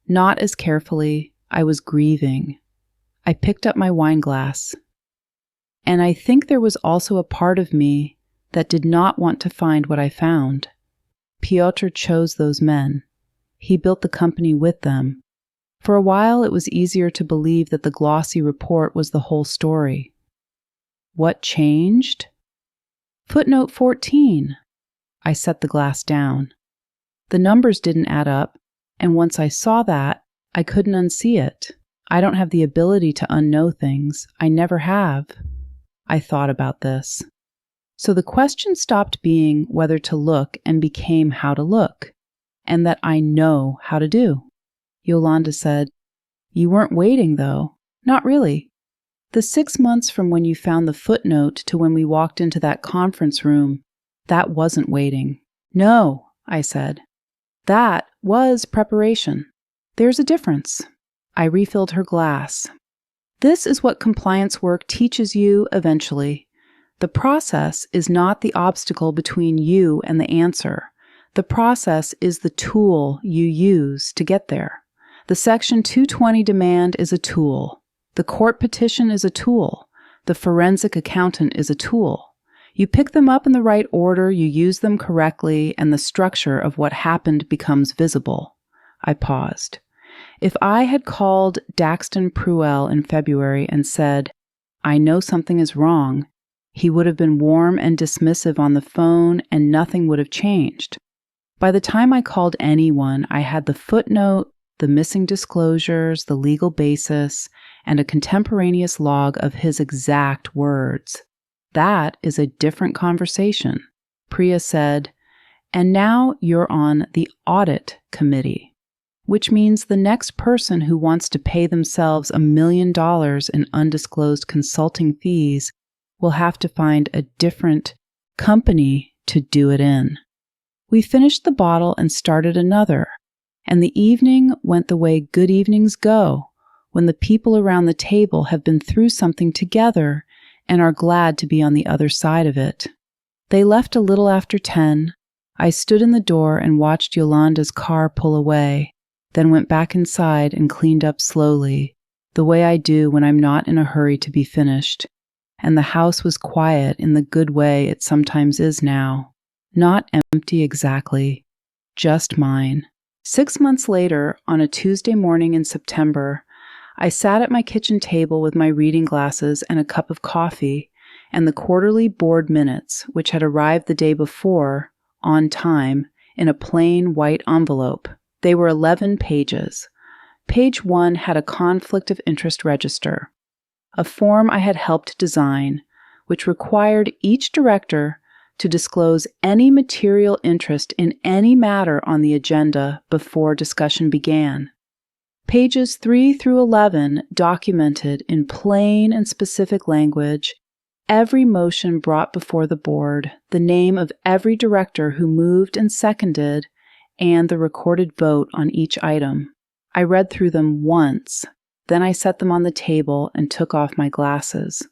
Not as carefully. I was grieving. I picked up my wine glass. And I think there was also a part of me that did not want to find what I found. Piotr chose those men. He built the company with them. For a while, it was easier to believe that the glossy report was the whole story. What changed? Footnote 14. I set the glass down. The numbers didn't add up, and once I saw that, I couldn't unsee it. I don't have the ability to unknow things. I never have. I thought about this. So the question stopped being whether to look and became how to look, and that I know how to do. Yolanda said, "You weren't waiting, though." "Not really. The 6 months from when you found the footnote to when we walked into that conference room, that wasn't waiting." "No," I said. "That was preparation. There's a difference." I refilled her glass. "This is what compliance work teaches you eventually. The process is not the obstacle between you and the answer. The process is the tool you use to get there. The Section 220 demand is a tool. The court petition is a tool. The forensic accountant is a tool. You pick them up in the right order, you use them correctly, and the structure of what happened becomes visible." I paused. If I had called Daxton Pruell in February and said, "I know something is wrong," he would have been warm and dismissive on the phone and nothing would have changed. By the time I called anyone, I had the footnote, the missing disclosures, the legal basis, and a contemporaneous log of his exact words. That is a different conversation. Priya said, "And now you're on the audit committee, which means the next person who wants to pay themselves $1 million in undisclosed consulting fees will have to find a different company to do it in." We finished the bottle and started another, and the evening went the way good evenings go, when the people around the table have been through something together and are glad to be on the other side of it. They left a little after 10. I stood in the door and watched Yolanda's car pull away, then went back inside and cleaned up slowly, the way I do when I'm not in a hurry to be finished. And the house was quiet in the good way it sometimes is now. Not empty exactly, just mine. 6 months later, on a Tuesday morning in September, I sat at my kitchen table with my reading glasses and a cup of coffee and the quarterly board minutes, which had arrived the day before, on time, in a plain white envelope. They were 11 pages. Page 1 had a conflict of interest register, a form I had helped design, which required each director to disclose any material interest in any matter on the agenda before discussion began. Pages 3 through 11 documented in plain and specific language every motion brought before the board, the name of every director who moved and seconded, and the recorded vote on each item. I read through them once, then I set them on the table and took off my glasses.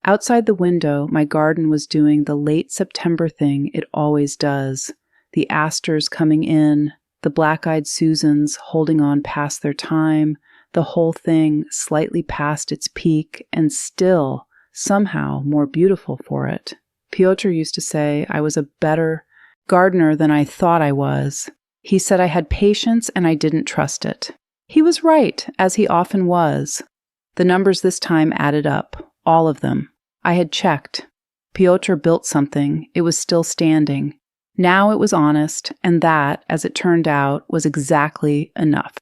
Outside the window, my garden was doing the late September thing it always does. The asters coming in, the black-eyed Susans holding on past their time, the whole thing slightly past its peak and still, somehow, more beautiful for it. Piotr used to say I was a better gardener than I thought I was. He said I had patience and I didn't trust it. He was right, as he often was. The numbers this time added up, all of them. I had checked. Piotr built something. It was still standing. Now it was honest, and that, as it turned out, was exactly enough.